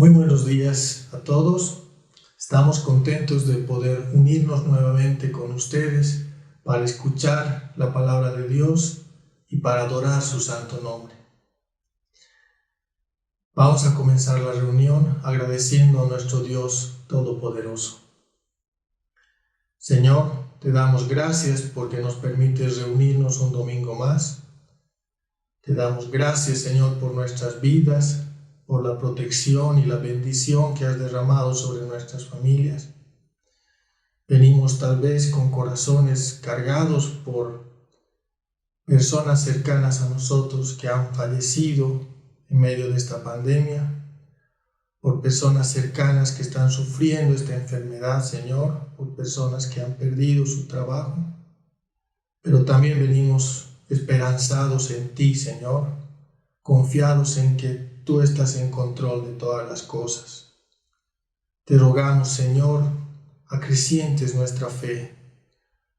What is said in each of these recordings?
Muy buenos días a todos. Estamos contentos de poder unirnos nuevamente con ustedes para escuchar la palabra de Dios y para adorar su santo nombre. Vamos a comenzar la reunión agradeciendo a nuestro Dios Todopoderoso. Señor, te damos gracias porque nos permites reunirnos un domingo más. Te damos gracias, Señor, por nuestras vidas, por la protección y la bendición que has derramado sobre nuestras familias. Venimos tal vez con corazones cargados por personas cercanas a nosotros que han fallecido en medio de esta pandemia, por personas cercanas que están sufriendo esta enfermedad, Señor, por personas que han perdido su trabajo, pero también venimos esperanzados en ti, Señor, confiados en que tú estás en control de todas las cosas. Te rogamos, Señor, acrecientes nuestra fe.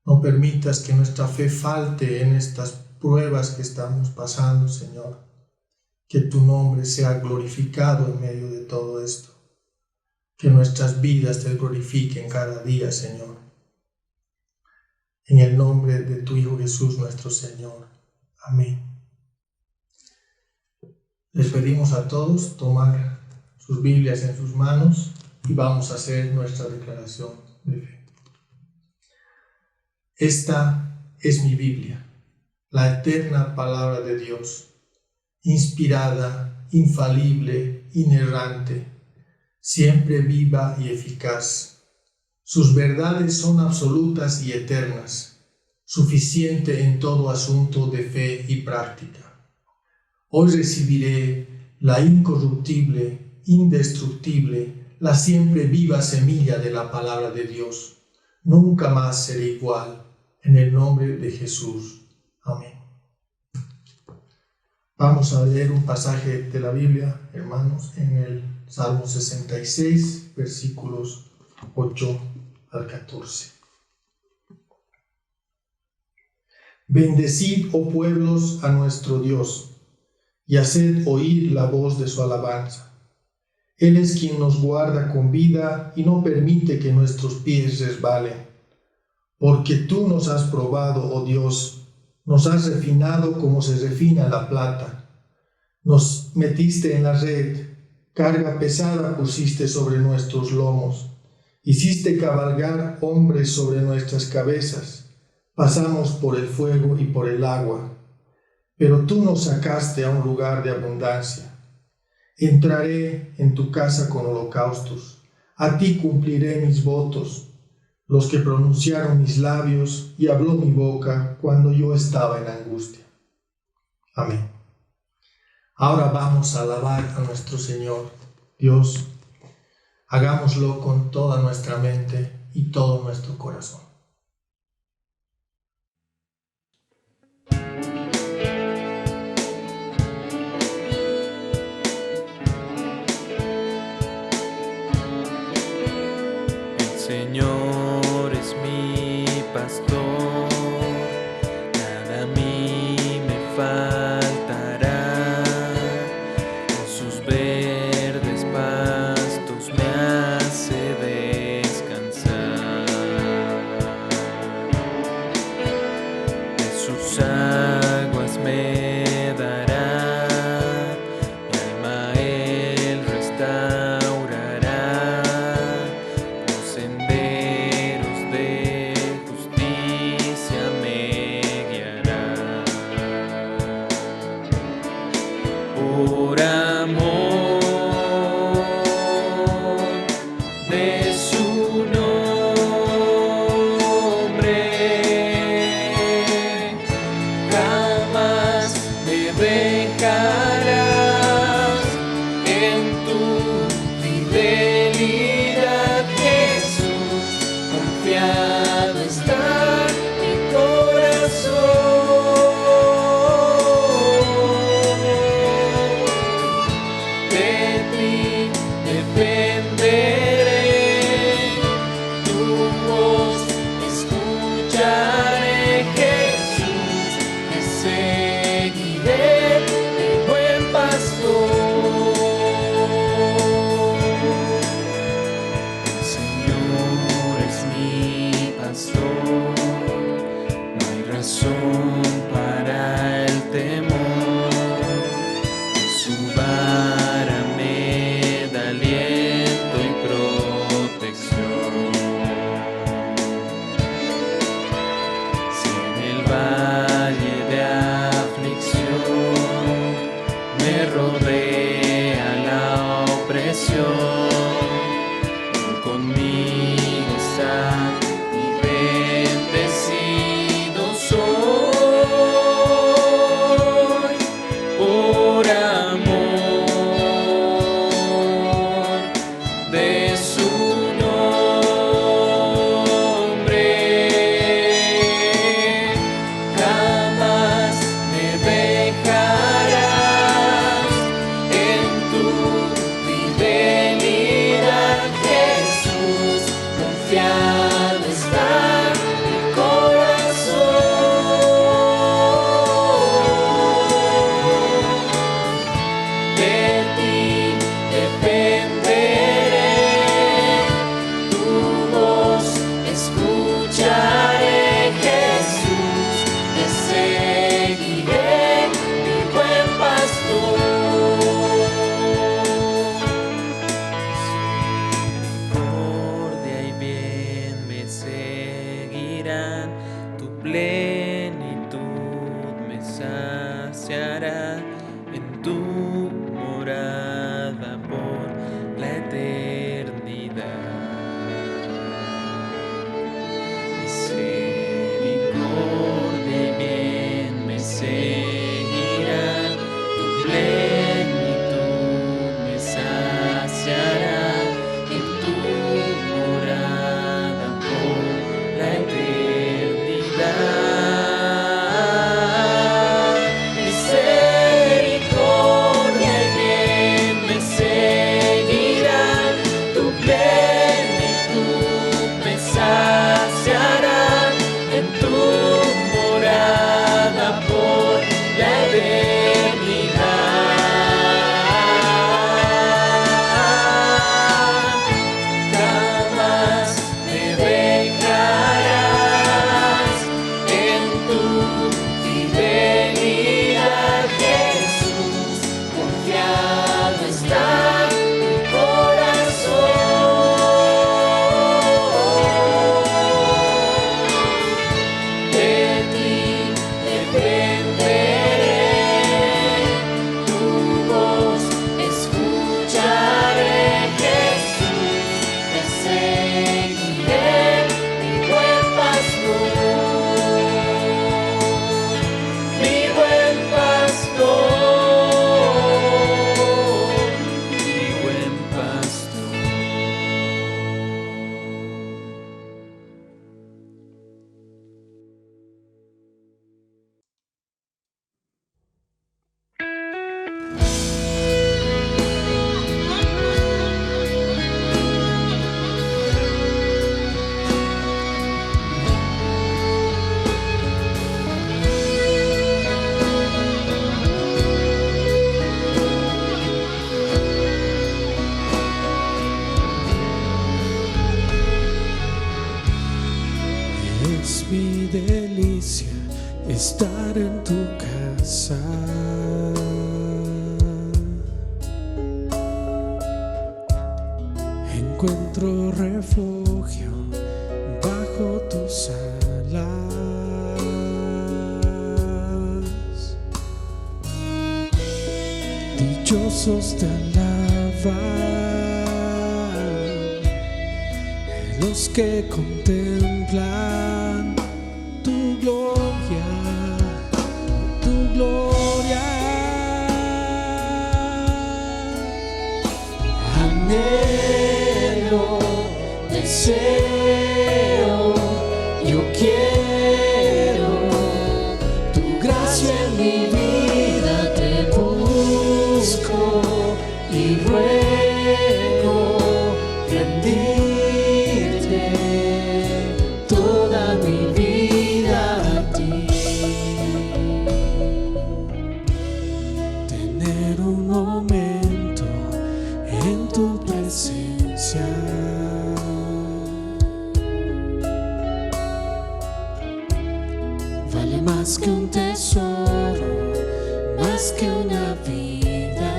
No permitas que nuestra fe falte en estas pruebas que estamos pasando, Señor. Que tu nombre sea glorificado en medio de todo esto. Que nuestras vidas te glorifiquen cada día, Señor. En el nombre de tu Hijo Jesús, nuestro Señor. Amén. Les pedimos a todos tomar sus Biblias en sus manos y vamos a hacer nuestra declaración de fe. Esta es mi Biblia, la eterna palabra de Dios, inspirada, infalible, inerrante, siempre viva y eficaz. Sus verdades son absolutas y eternas, suficiente en todo asunto de fe y práctica. Hoy recibiré la incorruptible, indestructible, la siempre viva semilla de la palabra de Dios. Nunca más seré igual, en el nombre de Jesús. Amén. Vamos a leer un pasaje de la Biblia, hermanos, en el Salmo 66, versículos 8 al 14. Bendecid, oh pueblos, a nuestro Dios, y haced oír la voz de su alabanza. Él es quien nos guarda con vida y no permite que nuestros pies resbalen. Porque tú nos has probado, oh Dios, nos has refinado como se refina la plata. Nos metiste en la red, carga pesada pusiste sobre nuestros lomos. Hiciste cabalgar hombres sobre nuestras cabezas. Pasamos por el fuego y por el agua. Pero tú nos sacaste a un lugar de abundancia. Entraré en tu casa con holocaustos. A ti cumpliré mis votos, los que pronunciaron mis labios y habló mi boca cuando yo estaba en angustia. Amén. Ahora vamos a alabar a nuestro Señor, Dios. Hagámoslo con toda nuestra mente y todo nuestro corazón. Señor es mi pastor, nada a mí me faltará. En sus verdes pastos me hace descansar. De sus aguas me dará, mi alma él restaurará. Por amor de su nombre, jamás me dejarás. En tu fidelidad, Jesús, confiado está mi corazón. estar en tu casa. Encuentro refugio bajo tus alas. Dichosos te alaban los que contemplan tu gloria, tu gloria. Anhelo, deseo, yo quiero tu gracia en mi vida, te busco y ruego rendirte toda mi vida a ti. Tener un momento en tu presencia, vale más que un tesoro, más que una vida.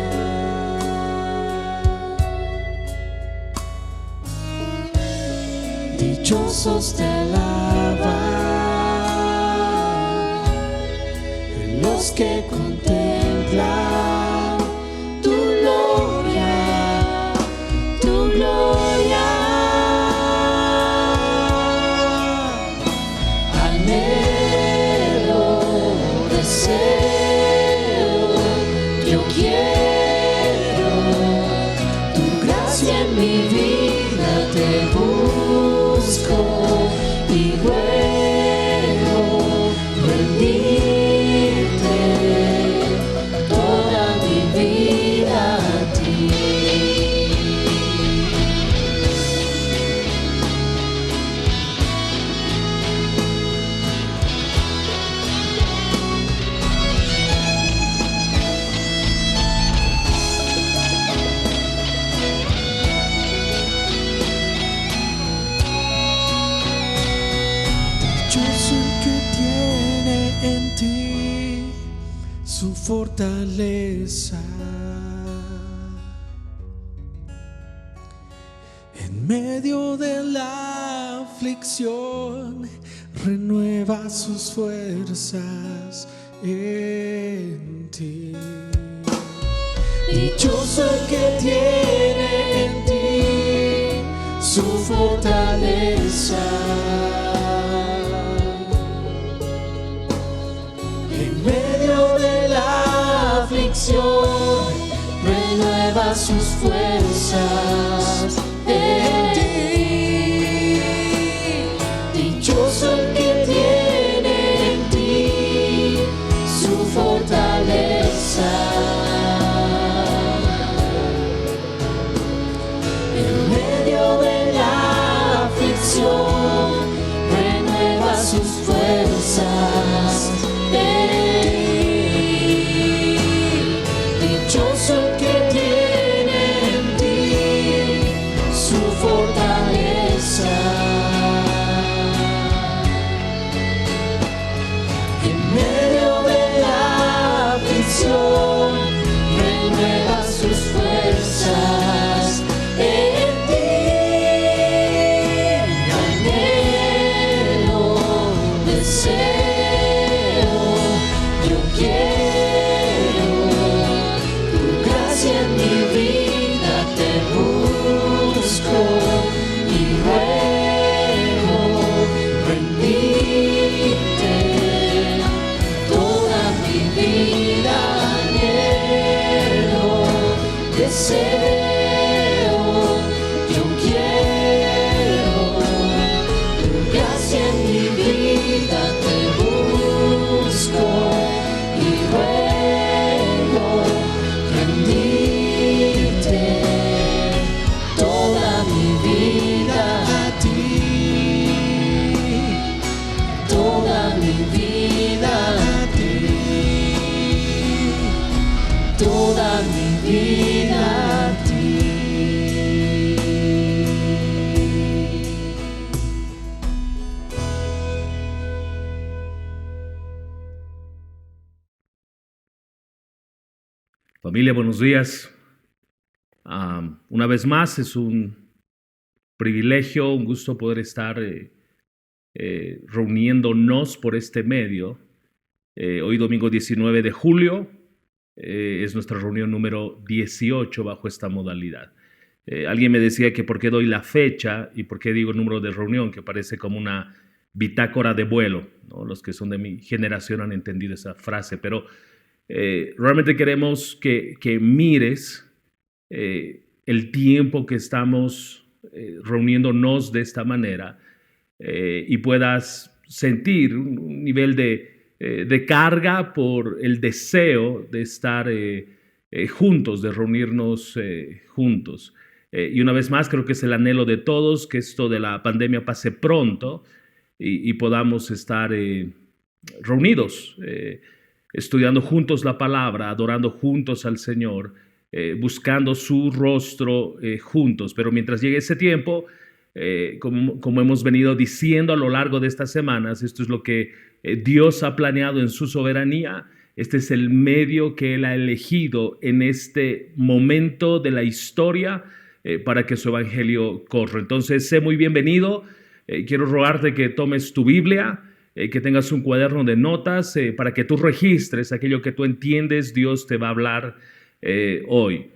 Dichosos te alaban los que contemplan tu gloria, tu gloria. Anhelo, deseo, yo quiero tu gracia en mi vida, te busco y ruego rendirte toda mi vida a ti. Dichoso el que tiene en ti su fortaleza. En medio de la aflicción renueva sus fuerzas en ti. Dichoso el que tiene en ti su fortaleza. En medio de la aflicción renueva sus fuerzas en ti. Dichoso el que tiene en ti su fortaleza. En medio de la aflicción renueva sus fuerzas en ti. Dichoso el que tiene en ti su fortaleza. En medio de la aflicción renueva sus fuerzas en ti. Anhelo, deseo, yo quiero tu gracia en mi vida, te busco y ruego rendirte toda mi vida. Anhelo, deseo, yo quiero tu gracia en mi vida, te busco y ruego rendirte toda mi vida a ti, toda mi vida a ti, toda mi vida a ti. Familia, buenos días. Una vez más es un privilegio, un gusto poder estar reuniéndonos por este medio. Hoy domingo 19 de julio es nuestra reunión número 18 bajo esta modalidad. Alguien me decía que por qué doy la fecha y por qué digo el número de reunión, que parece como una bitácora de vuelo, ¿no? Los que son de mi generación han entendido esa frase, pero realmente queremos que mires el tiempo que estamos reuniéndonos de esta manera y puedas sentir un nivel de carga por el deseo de estar juntos, de reunirnos juntos. Y una vez más, creo que es el anhelo de todos que esto de la pandemia pase pronto y podamos estar reunidos, estudiando juntos la palabra, adorando juntos al Señor, buscando su rostro juntos. Pero mientras llegue ese tiempo, como hemos venido diciendo a lo largo de estas semanas, esto es lo que Dios ha planeado en su soberanía. Este es el medio que Él ha elegido en este momento de la historia para que su evangelio corra. Entonces, sé muy bienvenido. Quiero rogarte que tomes tu Biblia, que tengas un cuaderno de notas para que tú registres aquello que tú entiendes Dios te va a hablar hoy.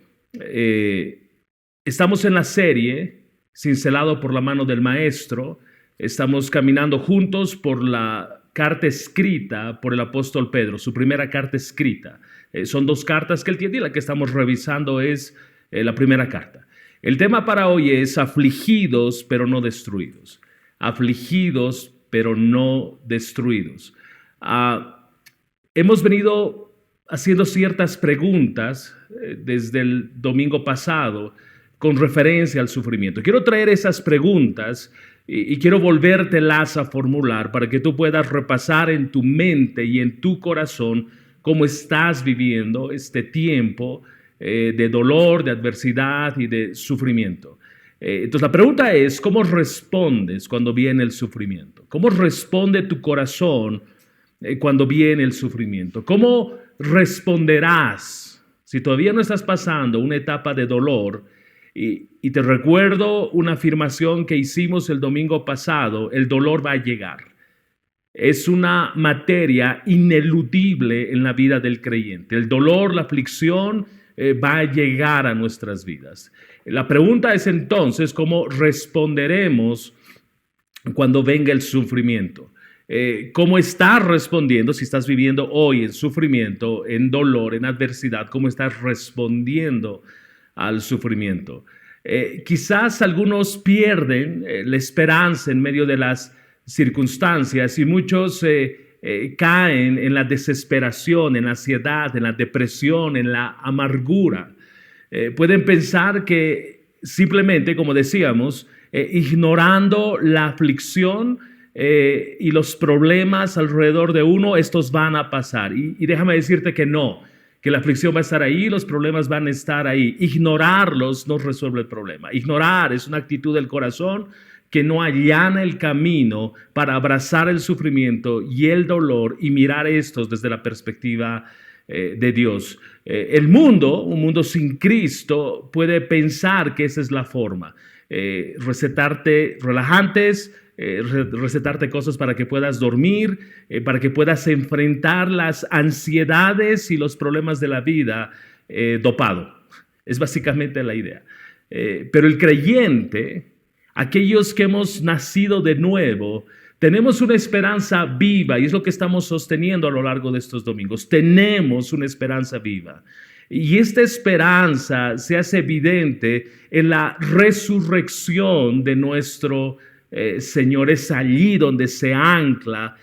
Estamos en la serie Cincelado por la mano del Maestro. Estamos caminando juntos por la carta escrita por el apóstol Pedro, su primera carta escrita. Son dos cartas que él tiene y la que estamos revisando es la primera carta. El tema para hoy es afligidos pero no destruidos. Afligidos pero no destruidos. Hemos venido haciendo ciertas preguntas desde el domingo pasado con referencia al sufrimiento. Quiero traer esas preguntas y quiero volvértelas a formular para que tú puedas repasar en tu mente y en tu corazón cómo estás viviendo este tiempo de dolor, de adversidad y de sufrimiento. Entonces la pregunta es, ¿cómo respondes cuando viene el sufrimiento? ¿Cómo responde tu corazón cuando viene el sufrimiento? ¿Cómo responderás si todavía no estás pasando una etapa de dolor? Y te recuerdo una afirmación que hicimos el domingo pasado: el dolor va a llegar. Es una materia ineludible en la vida del creyente. El dolor, la aflicción va a llegar a nuestras vidas. La pregunta es entonces, ¿cómo responderemos cuando venga el sufrimiento? ¿Cómo estás respondiendo si estás viviendo hoy en sufrimiento, en dolor, en adversidad? ¿Cómo estás respondiendo al sufrimiento? Quizás algunos pierden la esperanza en medio de las circunstancias y muchos caen en la desesperación, en la ansiedad, en la depresión, en la amargura. Pueden pensar que simplemente, como decíamos, ignorando la aflicción y los problemas alrededor de uno, estos van a pasar. Y déjame decirte que no, que la aflicción va a estar ahí, los problemas van a estar ahí. Ignorarlos no resuelve el problema. Ignorar es una actitud del corazón que no allana el camino para abrazar el sufrimiento y el dolor y mirar estos desde la perspectiva de Dios. El mundo, un mundo sin Cristo, puede pensar que esa es la forma. Recetarte relajantes, recetarte cosas para que puedas dormir, para que puedas enfrentar las ansiedades y los problemas de la vida dopado. Es básicamente la idea. Pero el creyente, aquellos que hemos nacido de nuevo, tenemos una esperanza viva y es lo que estamos sosteniendo a lo largo de estos domingos. Tenemos una esperanza viva. Y esta esperanza se hace evidente en la resurrección de nuestro Señor. Es allí donde se ancla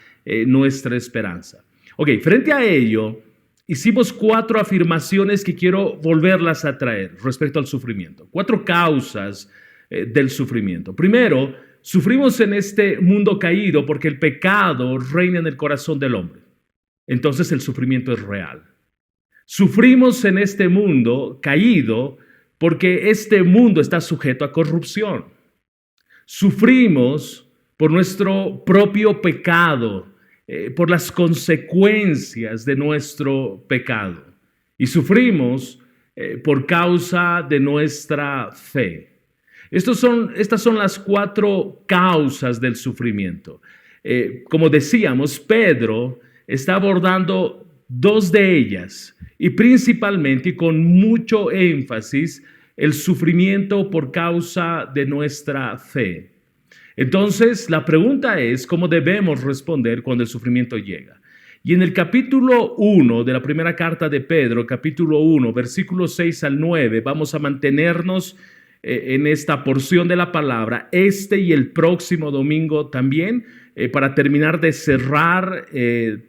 nuestra esperanza. Ok, frente a ello, hicimos 4 afirmaciones que quiero volverlas a traer respecto al sufrimiento. 4 causas del sufrimiento. Primero, sufrimos en este mundo caído porque el pecado reina en el corazón del hombre. Entonces el sufrimiento es real. Sufrimos en este mundo caído porque este mundo está sujeto a corrupción. Sufrimos por nuestro propio pecado, por las consecuencias de nuestro pecado. y sufrimos por causa de nuestra fe. Estas son las 4 causas del sufrimiento. Como decíamos, Pedro está abordando 2 de ellas y principalmente y con mucho énfasis el sufrimiento por causa de nuestra fe. Entonces, la pregunta es, ¿cómo debemos responder cuando el sufrimiento llega? Y en el capítulo 1 de la primera carta de Pedro, capítulo 1, versículos 6 al 9, vamos a mantenernos en esta porción de la palabra este y el próximo domingo también, para terminar de cerrar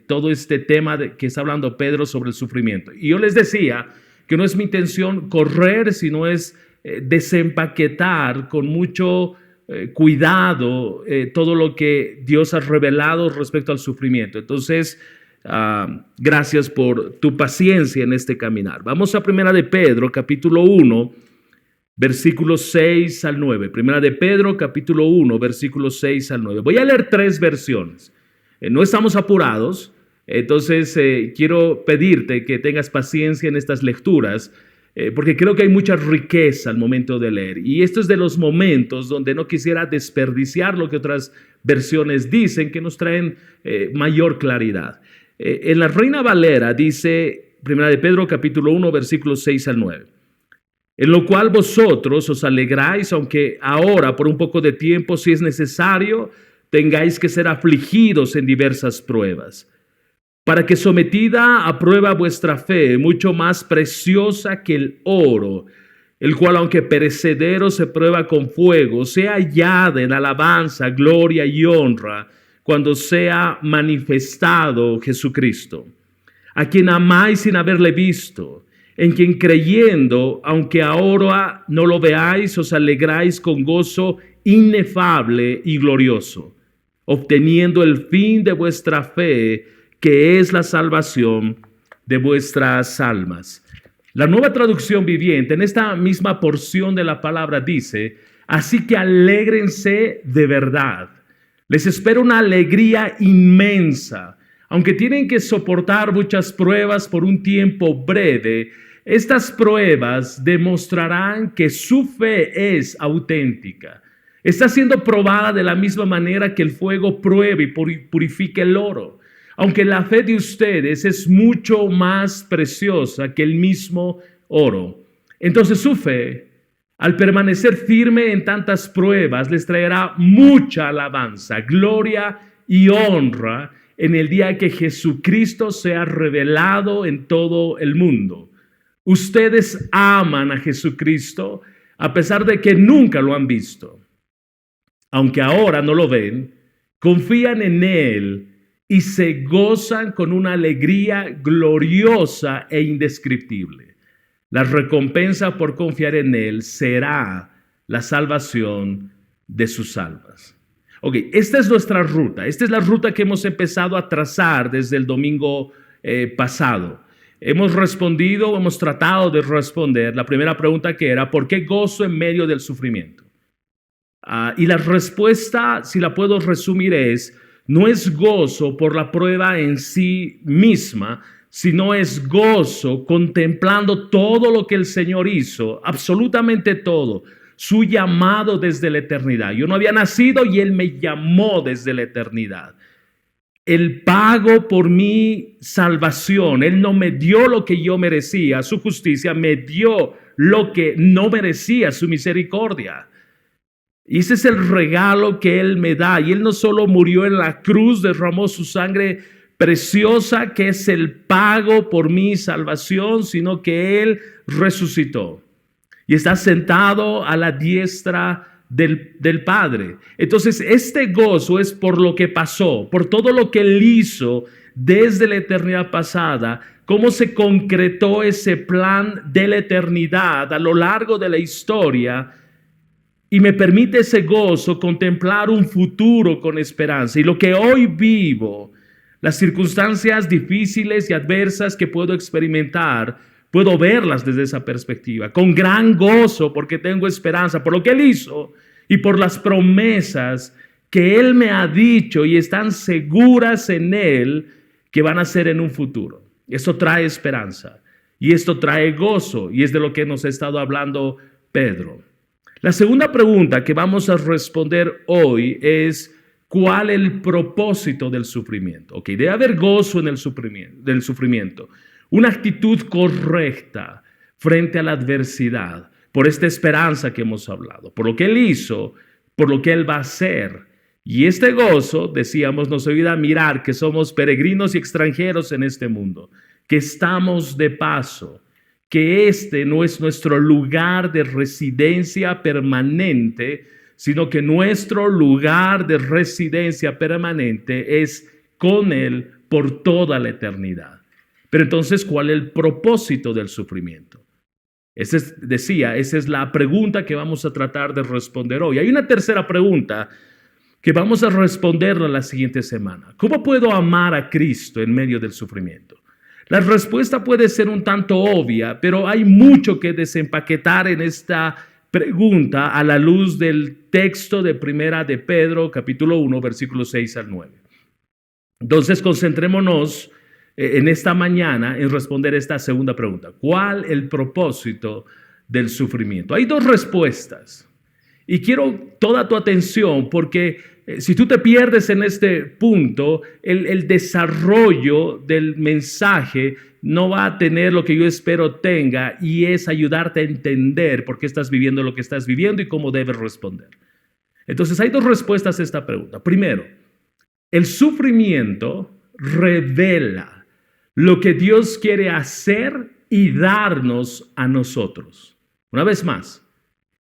todo este tema que está hablando Pedro sobre el sufrimiento. Y yo les decía que no es mi intención correr, sino es desempaquetar con mucho cuidado todo lo que Dios ha revelado respecto al sufrimiento. Entonces, gracias por tu paciencia en este caminar. Vamos a Primera de Pedro, capítulo 1, versículos 6 al 9. Primera de Pedro, capítulo 1, versículos 6 al 9. Voy a leer 3 versiones. No estamos apurados, entonces quiero pedirte que tengas paciencia en estas lecturas, porque creo que hay mucha riqueza al momento de leer. Y esto es de los momentos donde no quisiera desperdiciar lo que otras versiones dicen, que nos traen mayor claridad. En la Reina Valera dice, Primera de Pedro, capítulo 1, versículos 6 al 9. En lo cual vosotros os alegráis, aunque ahora por un poco de tiempo, si es necesario, tengáis que ser afligidos en diversas pruebas, para que sometida a prueba vuestra fe, mucho más preciosa que el oro, el cual aunque perecedero se prueba con fuego, sea hallada en alabanza, gloria y honra, cuando sea manifestado Jesucristo, a quien amáis sin haberle visto, en quien creyendo, aunque ahora no lo veáis, os alegráis con gozo inefable y glorioso, obteniendo el fin de vuestra fe, que es la salvación de vuestras almas. La Nueva Traducción Viviente, en esta misma porción de la palabra, dice, así que alégrense de verdad. Les espera una alegría inmensa. Aunque tienen que soportar muchas pruebas por un tiempo breve, estas pruebas demostrarán que su fe es auténtica. Está siendo probada de la misma manera que el fuego prueba y purifica el oro. Aunque la fe de ustedes es mucho más preciosa que el mismo oro. Entonces su fe, al permanecer firme en tantas pruebas, les traerá mucha alabanza, gloria y honra en el día que Jesucristo sea revelado en todo el mundo. Ustedes aman a Jesucristo a pesar de que nunca lo han visto. Aunque ahora no lo ven, confían en Él y se gozan con una alegría gloriosa e indescriptible. La recompensa por confiar en Él será la salvación de sus almas. Ok, esta es nuestra ruta. Esta es la ruta que hemos empezado a trazar desde el domingo pasado. Hemos tratado de responder la primera pregunta, que era, ¿por qué gozo en medio del sufrimiento? Y la respuesta, si la puedo resumir, es, no es gozo por la prueba en sí misma, sino es gozo contemplando todo lo que el Señor hizo, absolutamente todo, su llamado desde la eternidad. Yo no había nacido y Él me llamó desde la eternidad. El pago por mi salvación, Él no me dio lo que yo merecía, su justicia me dio lo que no merecía, su misericordia. Y ese es el regalo que Él me da. Y Él no solo murió en la cruz, derramó su sangre preciosa, que es el pago por mi salvación, sino que Él resucitó. Y está sentado a la diestra del Padre. Entonces, este gozo es por lo que pasó, por todo lo que Él hizo desde la eternidad pasada, cómo se concretó ese plan de la eternidad a lo largo de la historia. Y me permite ese gozo contemplar un futuro con esperanza. Y lo que hoy vivo, las circunstancias difíciles y adversas que puedo experimentar, puedo verlas desde esa perspectiva, con gran gozo, porque tengo esperanza por lo que Él hizo y por las promesas que Él me ha dicho y están seguras en Él que van a ser en un futuro. Eso trae esperanza. Y esto trae gozo, y es de lo que nos ha estado hablando Pedro. La segunda pregunta que vamos a responder hoy es: ¿cuál es el propósito del sufrimiento? Ok, debe haber gozo en el sufrimiento, una actitud correcta frente a la adversidad, por esta esperanza que hemos hablado, por lo que Él hizo, por lo que Él va a hacer. Y este gozo, decíamos, nos ayuda a mirar que somos peregrinos y extranjeros en este mundo, que estamos de paso, que este no es nuestro lugar de residencia permanente, sino que nuestro lugar de residencia permanente es con Él por toda la eternidad. Pero entonces, ¿cuál es el propósito del sufrimiento? Esa es la pregunta que vamos a tratar de responder hoy. Hay una tercera pregunta que vamos a responderla la siguiente semana. ¿Cómo puedo amar a Cristo en medio del sufrimiento? La respuesta puede ser un tanto obvia, pero hay mucho que desempaquetar en esta pregunta a la luz del texto de Primera de Pedro, capítulo 1, versículos 6 al 9. Entonces, concentrémonos en esta mañana en responder esta segunda pregunta. ¿Cuál es el propósito del sufrimiento? Hay dos respuestas y quiero toda tu atención porque si tú te pierdes en este punto, el desarrollo del mensaje no va a tener lo que yo espero tenga, y es ayudarte a entender por qué estás viviendo lo que estás viviendo y cómo debes responder. Entonces hay dos respuestas a esta pregunta. Primero, el sufrimiento revela lo que Dios quiere hacer y darnos a nosotros. Una vez más,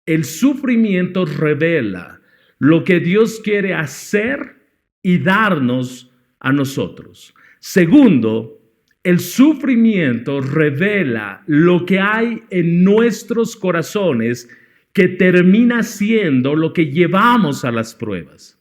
el sufrimiento revela lo que Dios quiere hacer y darnos a nosotros. Segundo, el sufrimiento revela lo que hay en nuestros corazones, que termina siendo lo que llevamos a las pruebas.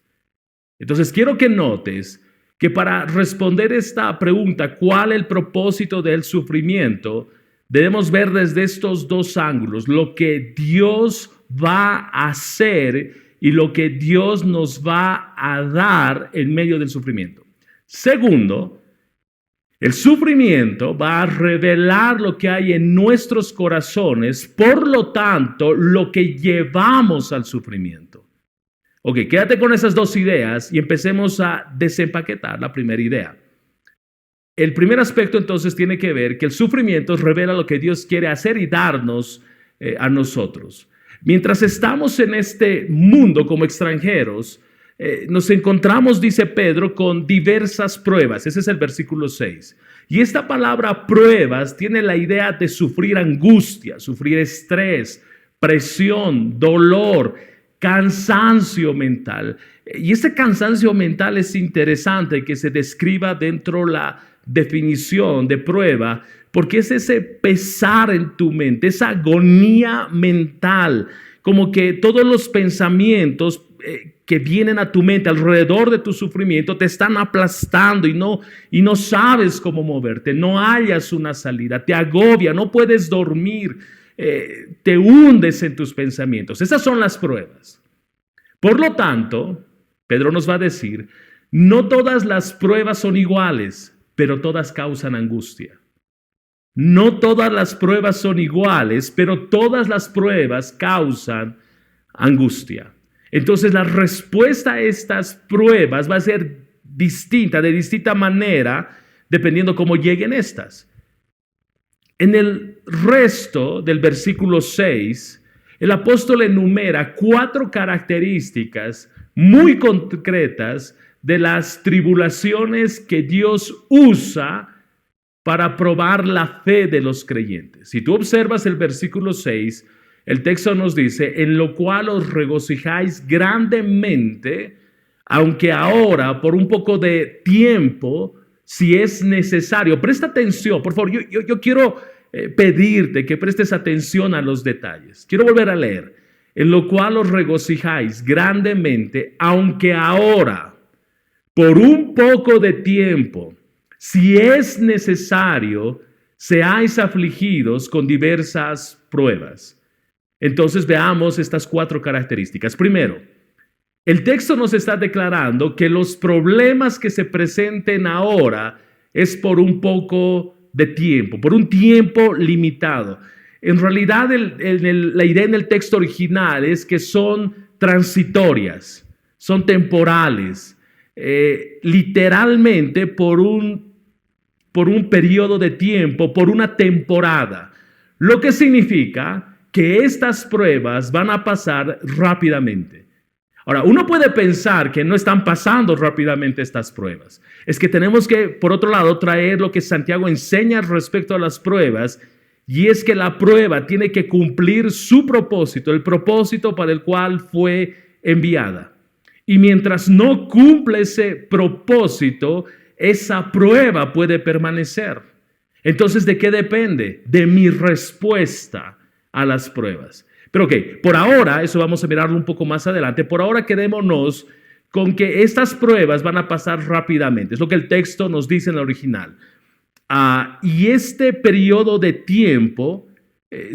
Entonces quiero que notes que para responder esta pregunta, ¿cuál es el propósito del sufrimiento?, debemos ver desde estos dos ángulos: lo que Dios va a hacer y lo que Dios nos va a dar en medio del sufrimiento. Segundo, el sufrimiento va a revelar lo que hay en nuestros corazones, por lo tanto, lo que llevamos al sufrimiento. Ok, quédate con esas dos ideas y empecemos a desempaquetar la primera idea. El primer aspecto entonces tiene que ver que el sufrimiento revela lo que Dios quiere hacer y darnos a nosotros. Mientras estamos en este mundo como extranjeros, nos encontramos, dice Pedro, con diversas pruebas. Ese es el versículo 6. Y esta palabra pruebas tiene la idea de sufrir angustia, sufrir estrés, presión, dolor, cansancio mental. Y este cansancio mental es interesante que se describa dentro de la definición de prueba, porque es ese pesar en tu mente, esa agonía mental, como que todos los pensamientos que vienen a tu mente alrededor de tu sufrimiento te están aplastando y no sabes cómo moverte, no hallas una salida, te agobia, no puedes dormir, te hundes en tus pensamientos. Esas son las pruebas. Por lo tanto, Pedro nos va a decir, no todas las pruebas son iguales, pero todas causan angustia. No todas las pruebas son iguales, pero todas las pruebas causan angustia. Entonces la respuesta a estas pruebas va a ser distinta, de distinta manera, dependiendo cómo lleguen estas. En el resto del versículo 6, el apóstol enumera 4 características muy concretas de las tribulaciones que Dios usa para probar la fe de los creyentes. Si tú observas el versículo 6, el texto nos dice, en lo cual os regocijáis grandemente, aunque ahora por un poco de tiempo, si es necesario. Presta atención, por favor, yo quiero pedirte que prestes atención a los detalles. Quiero volver a leer. En lo cual os regocijáis grandemente, aunque ahora, por un poco de tiempo, si es necesario, seáis afligidos con diversas pruebas. Entonces veamos estas 4 características. Primero, el texto nos está declarando que los problemas que se presenten ahora es por un poco de tiempo, por un tiempo limitado. En realidad, la idea en el texto original es que son transitorias, son temporales, literalmente por un periodo de tiempo, por una temporada. Lo que significa que estas pruebas van a pasar rápidamente. Ahora, uno puede pensar que no están pasando rápidamente estas pruebas. Es que tenemos que, por otro lado, traer lo que Santiago enseña respecto a las pruebas, y es que la prueba tiene que cumplir su propósito, el propósito para el cual fue enviada. Y mientras no cumple ese propósito, esa prueba puede permanecer. Entonces, ¿de qué depende? De mi respuesta a las pruebas. Pero ok, por ahora, eso vamos a mirarlo un poco más adelante, por ahora quedémonos con que estas pruebas van a pasar rápidamente. Es lo que el texto nos dice en el original. Y este periodo de tiempo,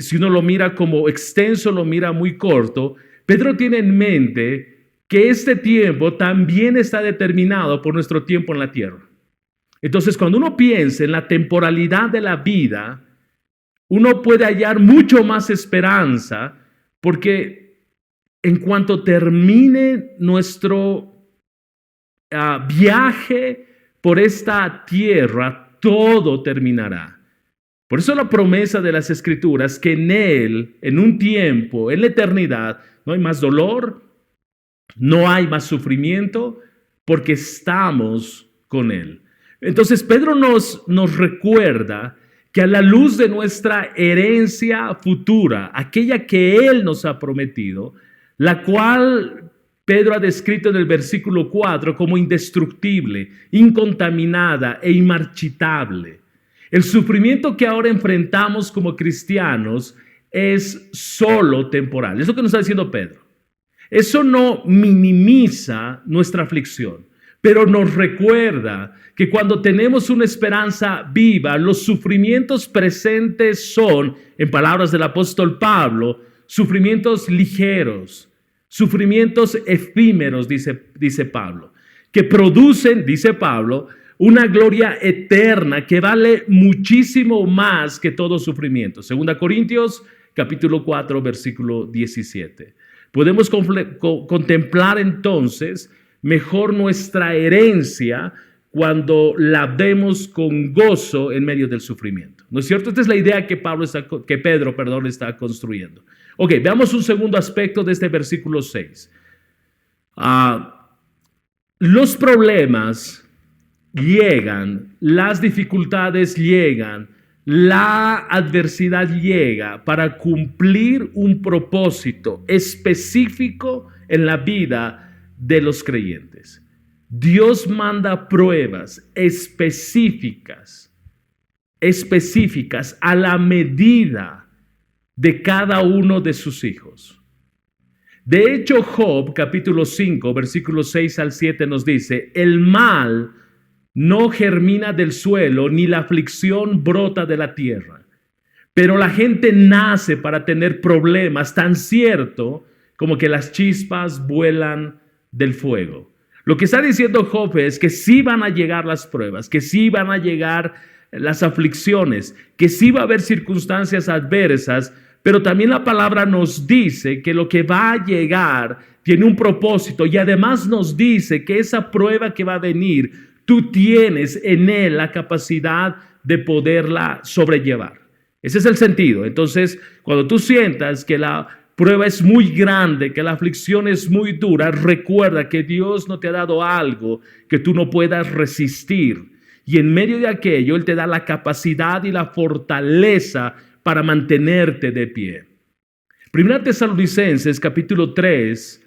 si uno lo mira como extenso, lo mira muy corto, Pedro tiene en mente que este tiempo también está determinado por nuestro tiempo en la tierra. Entonces, cuando uno piensa en la temporalidad de la vida, uno puede hallar mucho más esperanza, porque en cuanto termine nuestro viaje por esta tierra, todo terminará. Por eso la promesa de las Escrituras, que en Él, en un tiempo, en la eternidad, no hay más dolor, no hay más sufrimiento, porque estamos con Él. Entonces Pedro nos recuerda que a la luz de nuestra herencia futura, aquella que Él nos ha prometido, la cual Pedro ha descrito en el versículo 4 como indestructible, incontaminada e inmarchitable. El sufrimiento que ahora enfrentamos como cristianos es solo temporal. Es lo que nos está diciendo Pedro. Eso no minimiza nuestra aflicción, pero nos recuerda que cuando tenemos una esperanza viva, los sufrimientos presentes son, en palabras del apóstol Pablo, sufrimientos ligeros, sufrimientos efímeros, dice Pablo, que producen, dice Pablo, una gloria eterna que vale muchísimo más que todo sufrimiento. 2 Corintios capítulo 4, versículo 17. Podemos contemplar entonces mejor nuestra herencia cuando la vemos con gozo en medio del sufrimiento. ¿No es cierto? Esta es la idea que Pedro está construyendo. Ok, veamos un segundo aspecto de este versículo 6. Los problemas llegan, las dificultades llegan, la adversidad llega para cumplir un propósito específico en la vida de los creyentes. Dios manda pruebas específicas a la medida de cada uno de sus hijos. De hecho, Job, capítulo 5, versículos 6 al 7 nos dice: el mal no germina del suelo, ni la aflicción brota de la tierra. Pero la gente nace para tener problemas, tan cierto como que las chispas vuelan del fuego. Lo que está diciendo Job es que sí van a llegar las pruebas, que sí van a llegar las aflicciones, que sí va a haber circunstancias adversas, pero también la palabra nos dice que lo que va a llegar tiene un propósito, y además nos dice que esa prueba que va a venir, tú tienes en él la capacidad de poderla sobrellevar. Ese es el sentido. Entonces, cuando tú sientas que la prueba es muy grande, que la aflicción es muy dura, recuerda que Dios no te ha dado algo que tú no puedas resistir. Y en medio de aquello, Él te da la capacidad y la fortaleza para mantenerte de pie. Primera Tesalonicenses, capítulo 3,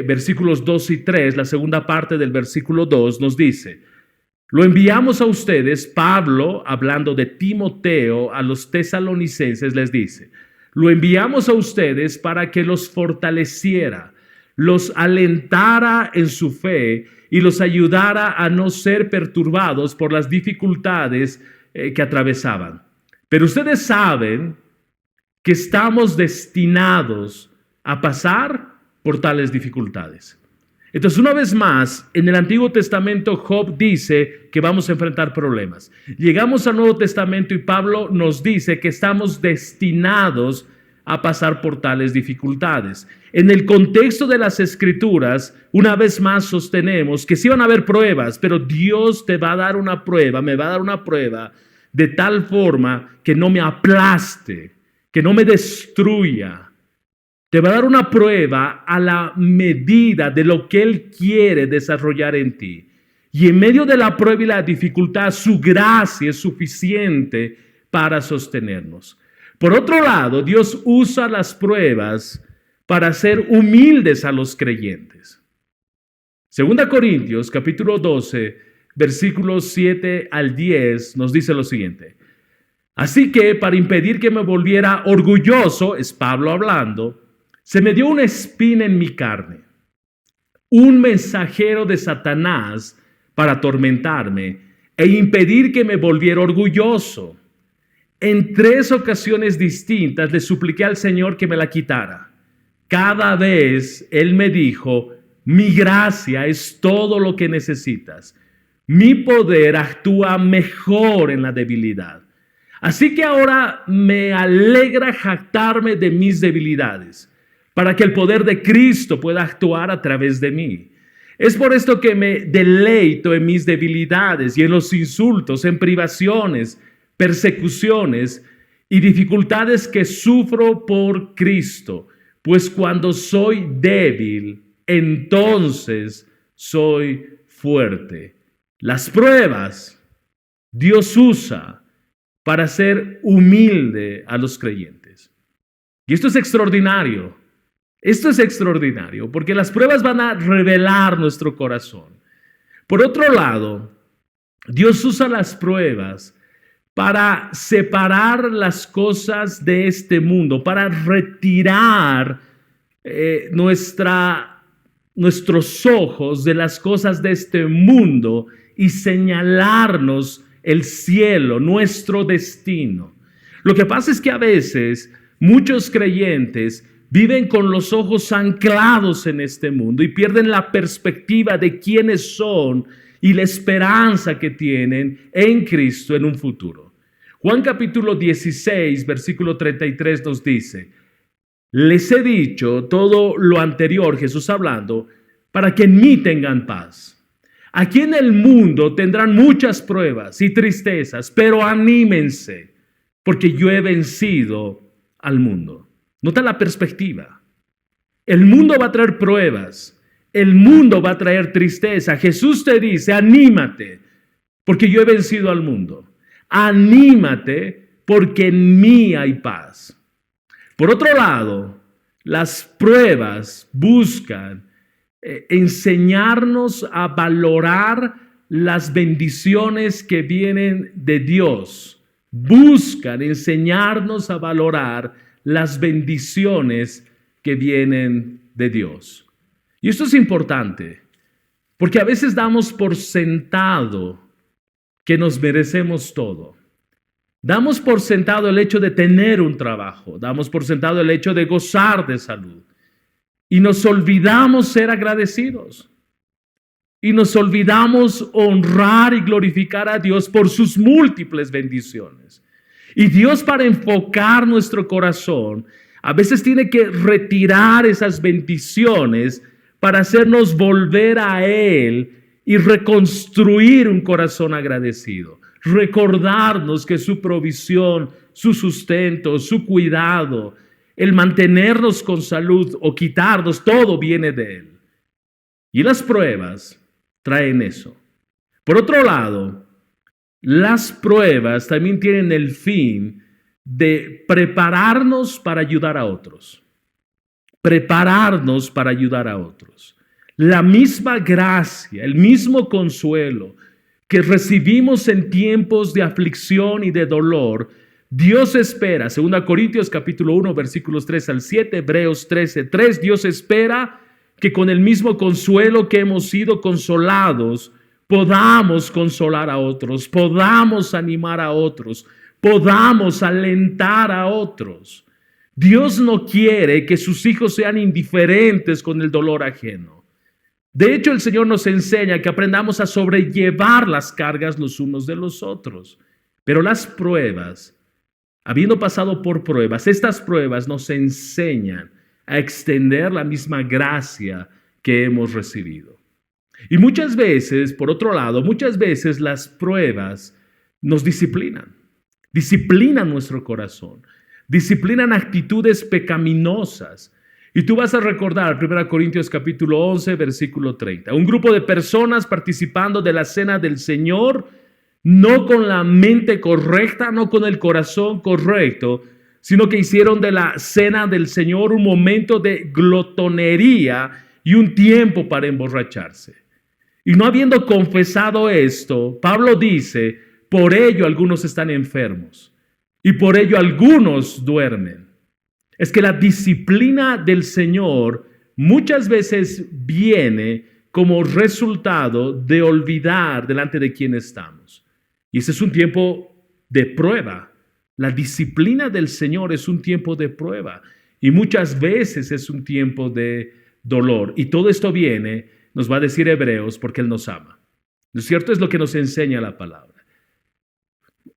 versículos 2 y 3, la segunda parte del versículo 2 nos dice: lo enviamos a ustedes, Pablo, hablando de Timoteo, a los tesalonicenses les dice: lo enviamos a ustedes para que los fortaleciera, los alentara en su fe y los ayudara a no ser perturbados por las dificultades que atravesaban. Pero ustedes saben que estamos destinados a pasar por tales dificultades. Entonces, una vez más, en el Antiguo Testamento Job dice que vamos a enfrentar problemas. Llegamos al Nuevo Testamento y Pablo nos dice que estamos destinados a pasar por tales dificultades. En el contexto de las Escrituras, una vez más sostenemos que sí van a haber pruebas, pero Dios te va a dar una prueba, me va a dar una prueba de tal forma que no me aplaste, que no me destruya. Te va a dar una prueba a la medida de lo que Él quiere desarrollar en ti. Y en medio de la prueba y la dificultad, su gracia es suficiente para sostenernos. Por otro lado, Dios usa las pruebas para hacer humildes a los creyentes. 2 Corintios, capítulo 12, versículos 7 al 10, nos dice lo siguiente. Así que para impedir que me volviera orgulloso, es Pablo hablando, se me dio una espina en mi carne, un mensajero de Satanás para atormentarme e impedir que me volviera orgulloso. En 3 ocasiones distintas le supliqué al Señor que me la quitara. Cada vez Él me dijo, mi gracia es todo lo que necesitas. Mi poder actúa mejor en la debilidad. Así que ahora me alegra jactarme de mis debilidades, para que el poder de Cristo pueda actuar a través de mí. Es por esto que me deleito en mis debilidades y en los insultos, en privaciones, persecuciones y dificultades que sufro por Cristo, pues cuando soy débil, entonces soy fuerte. Las pruebas Dios usa para hacer humilde a los creyentes. Y esto es extraordinario. Esto es extraordinario porque las pruebas van a revelar nuestro corazón. Por otro lado, Dios usa las pruebas para separar las cosas de este mundo, para retirar nuestros ojos de las cosas de este mundo y señalarnos el cielo, nuestro destino. Lo que pasa es que a veces muchos creyentes viven con los ojos anclados en este mundo y pierden la perspectiva de quiénes son y la esperanza que tienen en Cristo en un futuro. Juan capítulo 16, versículo 33 nos dice, les he dicho todo lo anterior, Jesús hablando, para que en mí tengan paz. Aquí en el mundo tendrán muchas pruebas y tristezas, pero anímense, porque yo he vencido al mundo. Nota la perspectiva. El mundo va a traer pruebas. El mundo va a traer tristeza. Jesús te dice, anímate, porque yo he vencido al mundo. Anímate, porque en mí hay paz. Por otro lado, las pruebas buscan enseñarnos a valorar las bendiciones que vienen de Dios. Buscan enseñarnos a valorar las bendiciones que vienen de Dios. Y esto es importante, porque a veces damos por sentado que nos merecemos todo. Damos por sentado el hecho de tener un trabajo, damos por sentado el hecho de gozar de salud. Y nos olvidamos ser agradecidos. Y nos olvidamos honrar y glorificar a Dios por sus múltiples bendiciones. Y Dios, para enfocar nuestro corazón, a veces tiene que retirar esas bendiciones para hacernos volver a Él y reconstruir un corazón agradecido. Recordarnos que su provisión, su sustento, su cuidado, el mantenernos con salud o quitarnos, todo viene de Él. Y las pruebas traen eso. Por otro lado, las pruebas también tienen el fin de prepararnos para ayudar a otros. Prepararnos para ayudar a otros. La misma gracia, el mismo consuelo que recibimos en tiempos de aflicción y de dolor, Dios espera, 2 Corintios capítulo 1, versículos 3 al 7, Hebreos 13, 3, Dios espera que con el mismo consuelo que hemos sido consolados, podamos consolar a otros, podamos animar a otros, podamos alentar a otros. Dios no quiere que sus hijos sean indiferentes con el dolor ajeno. De hecho, el Señor nos enseña que aprendamos a sobrellevar las cargas los unos de los otros. Pero las pruebas, habiendo pasado por pruebas, estas pruebas nos enseñan a extender la misma gracia que hemos recibido. Y muchas veces, por otro lado, muchas veces las pruebas nos disciplinan nuestro corazón, disciplinan actitudes pecaminosas. Y tú vas a recordar 1 Corintios capítulo 11, versículo 30. Un grupo de personas participando de la cena del Señor, no con la mente correcta, no con el corazón correcto, sino que hicieron de la cena del Señor un momento de glotonería y un tiempo para emborracharse. Y no habiendo confesado esto, Pablo dice, por ello algunos están enfermos y por ello algunos duermen. Es que la disciplina del Señor muchas veces viene como resultado de olvidar delante de quién estamos. Y ese es un tiempo de prueba. La disciplina del Señor es un tiempo de prueba y muchas veces es un tiempo de dolor. Y todo esto viene, nos va a decir Hebreos, porque Él nos ama. ¿No es cierto? Es lo que nos enseña la palabra.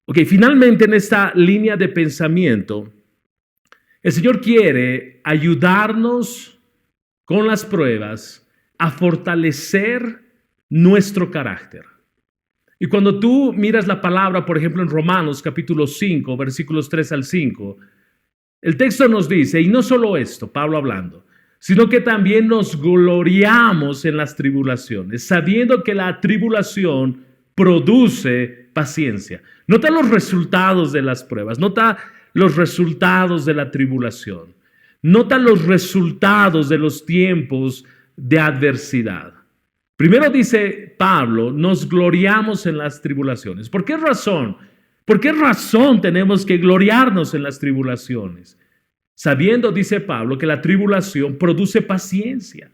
Ok, finalmente en esta línea de pensamiento, el Señor quiere ayudarnos con las pruebas a fortalecer nuestro carácter. Y cuando tú miras la palabra, por ejemplo, en Romanos capítulo 5, versículos 3 al 5, el texto nos dice, y no solo esto, Pablo hablando, sino que también nos gloriamos en las tribulaciones, sabiendo que la tribulación produce paciencia. Nota los resultados de las pruebas, nota los resultados de la tribulación, nota los resultados de los tiempos de adversidad. Primero dice Pablo, nos gloriamos en las tribulaciones. ¿Por qué razón? ¿Por qué razón tenemos que gloriarnos en las tribulaciones? Sabiendo, dice Pablo, que la tribulación produce paciencia.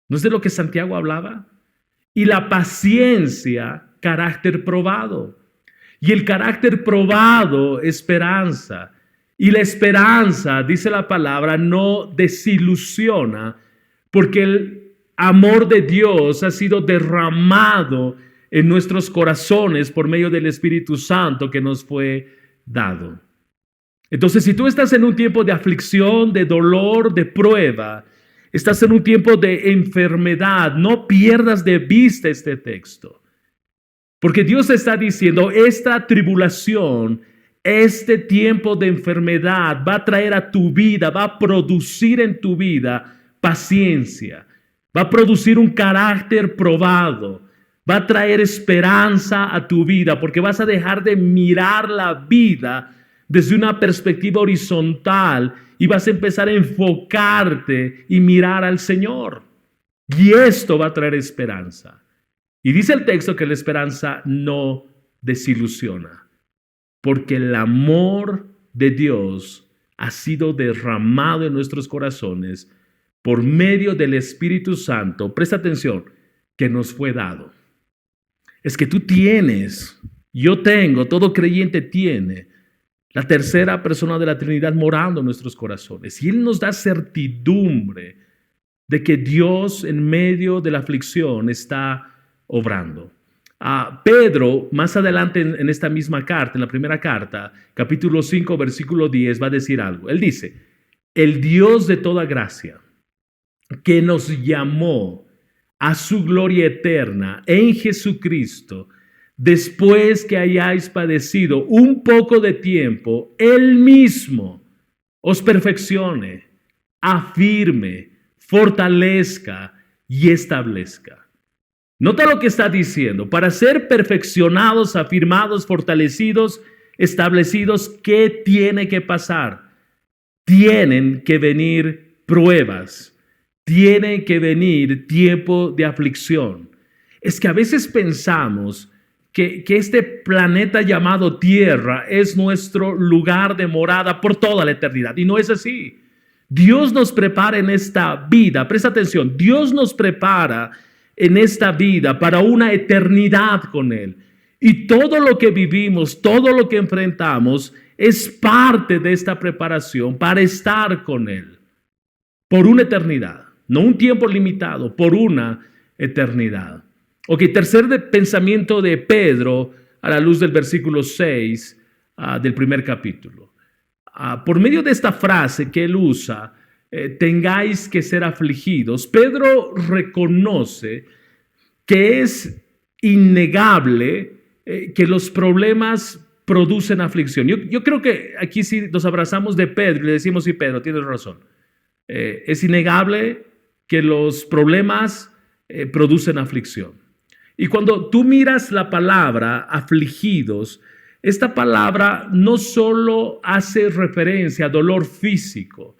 ¿No es de lo que Santiago hablaba? Y la paciencia, carácter probado. Y el carácter probado, esperanza. Y la esperanza, dice la palabra, no desilusiona, porque el amor de Dios ha sido derramado en nuestros corazones por medio del Espíritu Santo que nos fue dado. Entonces, si tú estás en un tiempo de aflicción, de dolor, de prueba, estás en un tiempo de enfermedad, no pierdas de vista este texto. Porque Dios está diciendo, esta tribulación, este tiempo de enfermedad va a traer a tu vida, va a producir en tu vida paciencia. Va a producir un carácter probado. Va a traer esperanza a tu vida porque vas a dejar de mirar la vida desde una perspectiva horizontal y vas a empezar a enfocarte y mirar al Señor. Y esto va a traer esperanza. Y dice el texto que la esperanza no desilusiona porque el amor de Dios ha sido derramado en nuestros corazones por medio del Espíritu Santo, presta atención, que nos fue dado. Es que tú tienes, yo tengo, todo creyente tiene la tercera persona de la Trinidad morando en nuestros corazones. Y Él nos da certidumbre de que Dios en medio de la aflicción está obrando. Pedro, más adelante en esta misma carta, en la primera carta, capítulo 5, versículo 10, va a decir algo. Él dice, el Dios de toda gracia, que nos llamó a su gloria eterna en Jesucristo, después que hayáis padecido un poco de tiempo, Él mismo os perfeccione, afirme, fortalezca y establezca. Nota lo que está diciendo. Para ser perfeccionados, afirmados, fortalecidos, establecidos, ¿qué tiene que pasar? Tienen que venir pruebas. Tiene que venir tiempo de aflicción. Es que a veces pensamos que este planeta llamado Tierra es nuestro lugar de morada por toda la eternidad. Y no es así. Dios nos prepara en esta vida, presta atención, Dios nos prepara en esta vida para una eternidad con Él. Y todo lo que vivimos, todo lo que enfrentamos es parte de esta preparación para estar con Él por una eternidad. No un tiempo limitado, por una eternidad. Ok, pensamiento de Pedro a la luz del versículo 6 del primer capítulo. Por medio de esta frase que él usa, tengáis que ser afligidos, Pedro reconoce que es innegable que los problemas producen aflicción. Yo creo que aquí sí nos abrazamos de Pedro y le decimos, sí, Pedro, tienes razón. Es innegable que los problemas producen aflicción. Y cuando tú miras la palabra afligidos, esta palabra no solo hace referencia a dolor físico,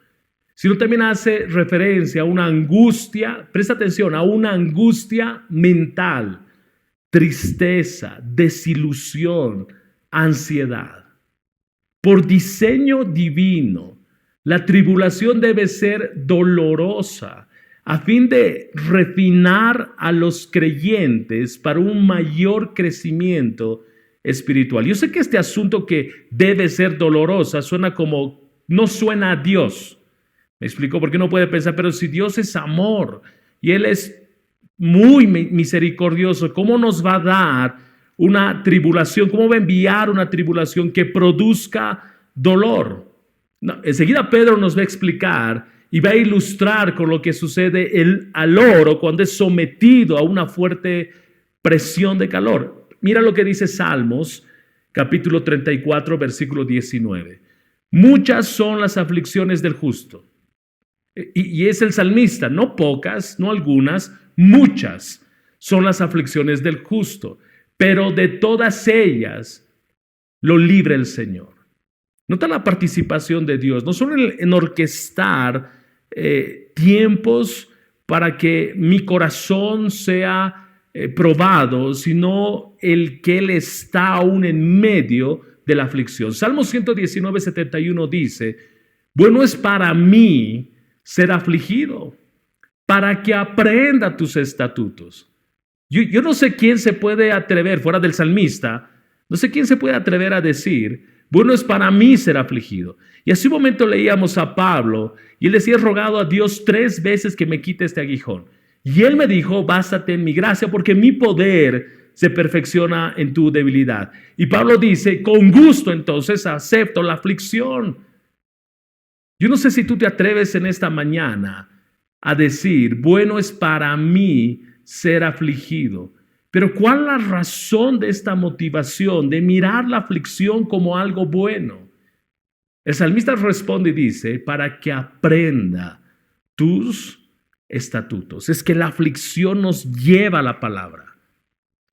sino también hace referencia a una angustia, presta atención, a una angustia mental, tristeza, desilusión, ansiedad. Por diseño divino, la tribulación debe ser dolorosa a fin de refinar a los creyentes para un mayor crecimiento espiritual. Yo sé que este asunto que debe ser dolorosa no suena a Dios. Me explico por qué no puede pensar, pero si Dios es amor y Él es muy misericordioso, ¿cómo nos va a dar una tribulación? ¿Cómo va a enviar una tribulación que produzca dolor? No, enseguida Pedro nos va a explicar y va a ilustrar con lo que sucede al oro cuando es sometido a una fuerte presión de calor. Mira lo que dice Salmos, capítulo 34, versículo 19. Muchas son las aflicciones del justo. Y es el salmista, no pocas, no algunas, muchas son las aflicciones del justo, pero de todas ellas lo libre el Señor. Nota la participación de Dios, no solo en orquestar tiempos para que mi corazón sea probado, sino el que Él está aún en medio de la aflicción. Salmo 119, 71 dice, bueno es para mí ser afligido, para que aprenda tus estatutos. Yo no sé quién se puede atrever, fuera del salmista, no sé quién se puede atrever a decir, bueno es para mí ser afligido. Y hace un momento leíamos a Pablo, y él decía, he rogado a Dios 3 veces que me quite este aguijón. Y él me dijo, bástate en mi gracia, porque mi poder se perfecciona en tu debilidad. Y Pablo dice, con gusto entonces acepto la aflicción. Yo no sé si tú te atreves en esta mañana a decir, bueno es para mí ser afligido. Pero ¿cuál es la razón de esta motivación de mirar la aflicción como algo bueno? El salmista responde y dice, para que aprenda tus estatutos. Es que la aflicción nos lleva a la palabra,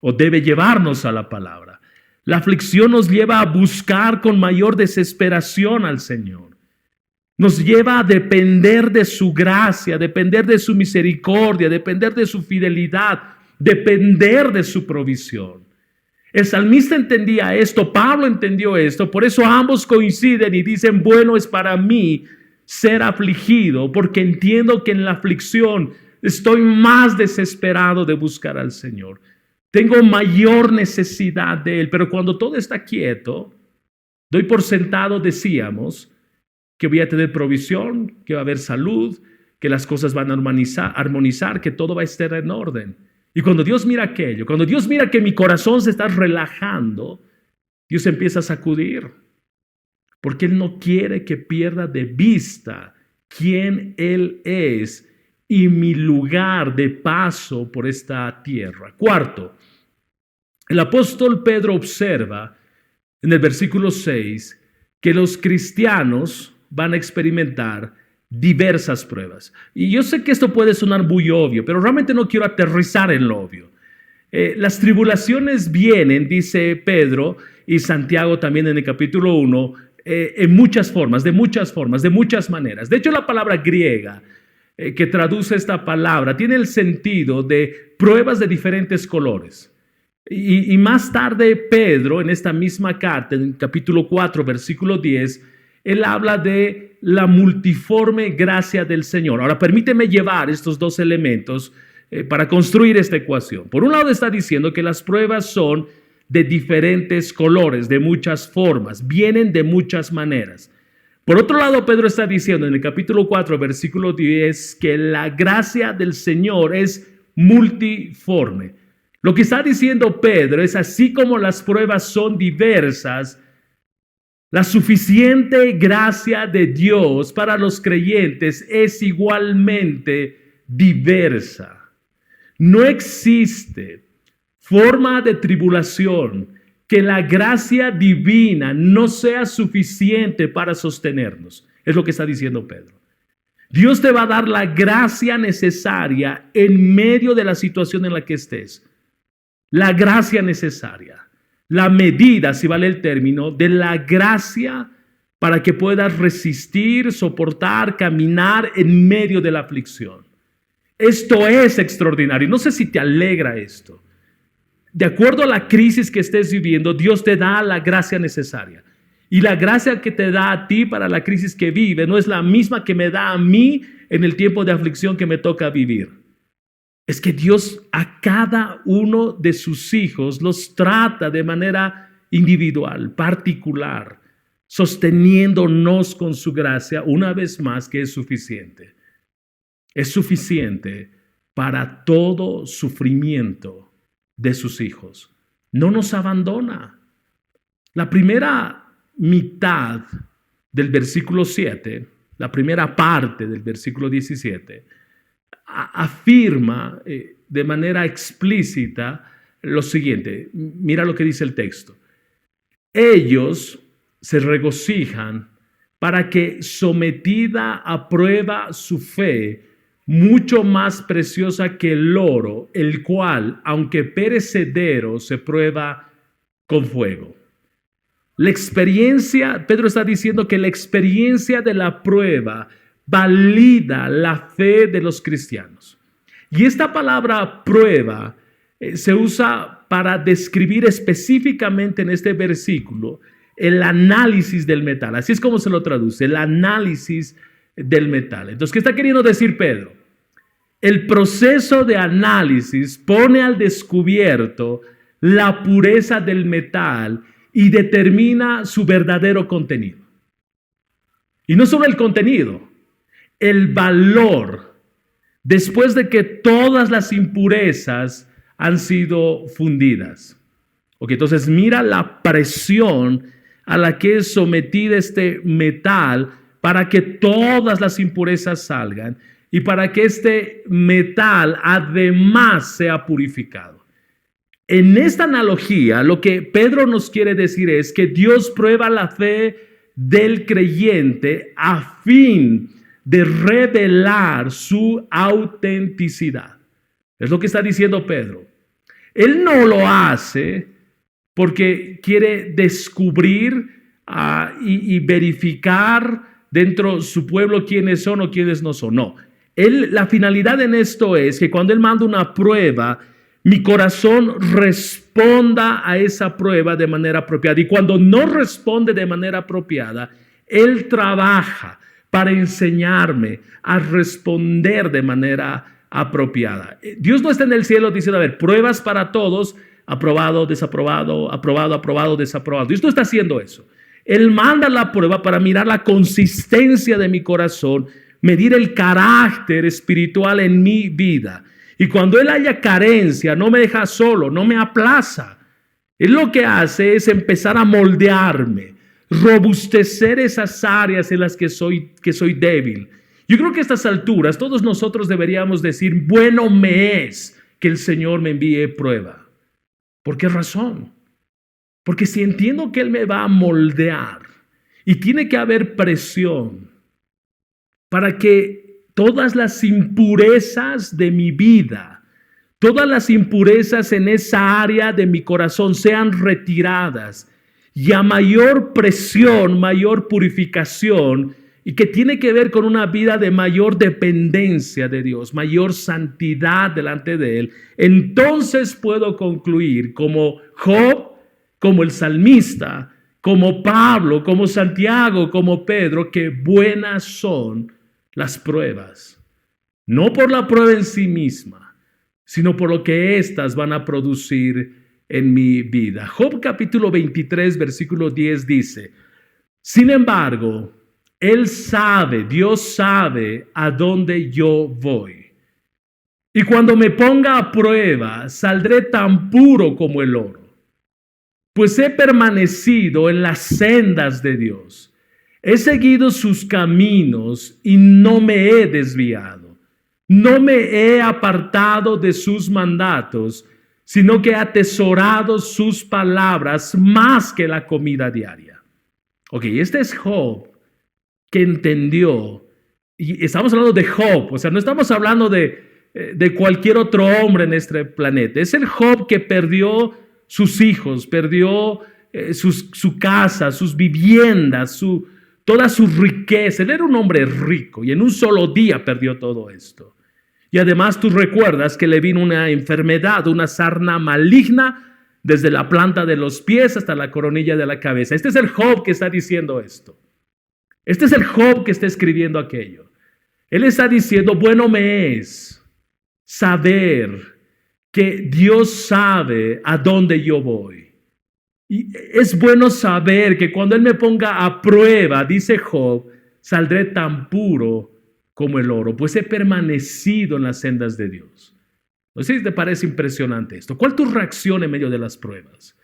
o debe llevarnos a la palabra. La aflicción nos lleva a buscar con mayor desesperación al Señor. Nos lleva a depender de su gracia, depender de su misericordia, depender de su fidelidad, depender de su provisión. El salmista entendía esto, Pablo entendió esto, por eso ambos coinciden y dicen, bueno es para mí ser afligido, porque entiendo que en la aflicción estoy más desesperado de buscar al Señor. Tengo mayor necesidad de Él, pero cuando todo está quieto, doy por sentado, decíamos, que voy a tener provisión, que va a haber salud, que las cosas van a armonizar, que todo va a estar en orden. Y cuando Dios mira aquello, cuando Dios mira que mi corazón se está relajando, Dios empieza a sacudir, porque Él no quiere que pierda de vista quién Él es y mi lugar de paso por esta tierra. Cuarto, el apóstol Pedro observa en el versículo 6 que los cristianos van a experimentar diversas pruebas. Y yo sé que esto puede sonar muy obvio, pero realmente no quiero aterrizar en lo obvio. Las tribulaciones vienen, dice Pedro y Santiago también en el capítulo 1, en muchas formas, de muchas maneras. De hecho, la palabra griega que traduce esta palabra tiene el sentido de pruebas de diferentes colores. Y más tarde Pedro, en esta misma carta, en el capítulo 4, versículo 10, él habla de la multiforme gracia del Señor. Ahora, permíteme llevar estos dos elementos para construir esta ecuación. Por un lado está diciendo que las pruebas son de diferentes colores, de muchas formas, vienen de muchas maneras. Por otro lado, Pedro está diciendo en el capítulo 4, versículo 10, que la gracia del Señor es multiforme. Lo que está diciendo Pedro es así como las pruebas son diversas, la suficiente gracia de Dios para los creyentes es igualmente diversa. No existe forma de tribulación que la gracia divina no sea suficiente para sostenernos. Es lo que está diciendo Pedro. Dios te va a dar la gracia necesaria en medio de la situación en la que estés. La gracia necesaria. La medida, si vale el término, de la gracia para que puedas resistir, soportar, caminar en medio de la aflicción. Esto es extraordinario. No sé si te alegra esto. De acuerdo a la crisis que estés viviendo, Dios te da la gracia necesaria. Y la gracia que te da a ti para la crisis que vive no es la misma que me da a mí en el tiempo de aflicción que me toca vivir. Es que Dios a cada uno de sus hijos los trata de manera individual, particular, sosteniéndonos con su gracia una vez más que es suficiente. Es suficiente para todo sufrimiento de sus hijos. No nos abandona. La primera mitad del versículo 7, la primera parte del versículo 17, afirma de manera explícita lo siguiente. Mira lo que dice el texto. Ellos se regocijan para que, sometida a prueba su fe, mucho más preciosa que el oro, el cual, aunque perecedero, se prueba con fuego. La experiencia, Pedro está diciendo que la experiencia de la prueba valida la fe de los cristianos. Y esta palabra prueba se usa para describir específicamente en este versículo el análisis del metal. Así es como se lo traduce, el análisis del metal. Entonces, ¿qué está queriendo decir Pedro? El proceso de análisis pone al descubierto la pureza del metal y determina su verdadero contenido. Y no solo el contenido, el valor, después de que todas las impurezas han sido fundidas. Ok, entonces mira la presión a la que es sometida este metal para que todas las impurezas salgan y para que este metal además sea purificado. En esta analogía, lo que Pedro nos quiere decir es que Dios prueba la fe del creyente a fin de revelar su autenticidad. Es lo que está diciendo Pedro. Él no lo hace porque quiere descubrir y verificar dentro de su pueblo quiénes son o quiénes no son. No. La finalidad en esto es que cuando Él manda una prueba, mi corazón responda a esa prueba de manera apropiada. Y cuando no responde de manera apropiada, Él trabaja para enseñarme a responder de manera apropiada. Dios no está en el cielo diciendo, a ver, pruebas para todos, aprobado, desaprobado, aprobado, aprobado, desaprobado. Dios no está haciendo eso. Él manda la prueba para mirar la consistencia de mi corazón, medir el carácter espiritual en mi vida. Y cuando Él haya carencia, no me deja solo, no me aplaza. Él lo que hace es empezar a moldearme, robustecer esas áreas en las que soy débil. Yo creo que a estas alturas todos nosotros deberíamos decir, bueno me es que el Señor me envíe prueba. ¿Por qué razón? Porque si entiendo que Él me va a moldear y tiene que haber presión para que todas las impurezas de mi vida, todas las impurezas en esa área de mi corazón sean retiradas y a mayor presión, mayor purificación, y que tiene que ver con una vida de mayor dependencia de Dios, mayor santidad delante de Él, entonces puedo concluir como Job, como el salmista, como Pablo, como Santiago, como Pedro, que buenas son las pruebas, no por la prueba en sí misma, sino por lo que éstas van a producir en mi vida. Job capítulo 23, versículo 10 dice, sin embargo, Él sabe, Dios sabe a dónde yo voy. Y cuando me ponga a prueba, saldré tan puro como el oro. Pues he permanecido en las sendas de Dios. He seguido sus caminos y no me he desviado. No me he apartado de sus mandatos, sino que he atesorado sus palabras más que la comida diaria. Ok, este es Job, que entendió, y estamos hablando de Job, o sea, no estamos hablando de cualquier otro hombre en este planeta. Es el Job que perdió sus hijos, perdió su casa, sus viviendas, toda su riqueza. Él era un hombre rico y en un solo día perdió todo esto. Y además tú recuerdas que le vino una enfermedad, una sarna maligna, desde la planta de los pies hasta la coronilla de la cabeza. Este es el Job que está diciendo esto. Este es el Job que está escribiendo aquello. Él está diciendo, bueno me es saber que Dios sabe a dónde yo voy. Y es bueno saber que cuando Él me ponga a prueba, dice Job, saldré tan puro como el oro, pues he permanecido en las sendas de Dios. No sé si te parece impresionante esto. ¿Cuál es tu reacción en medio de las pruebas?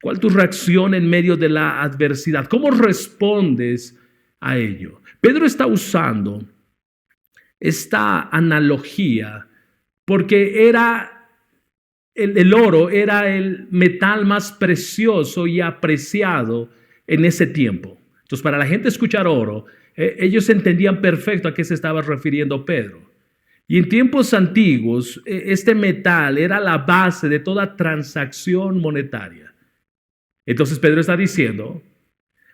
¿Cuál es tu reacción en medio de la adversidad? ¿Cómo respondes a ello? Pedro está usando esta analogía porque el oro era el metal más precioso y apreciado en ese tiempo. Entonces, para la gente escuchar oro, ellos entendían perfecto a qué se estaba refiriendo Pedro. Y en tiempos antiguos, este metal era la base de toda transacción monetaria. Entonces Pedro está diciendo,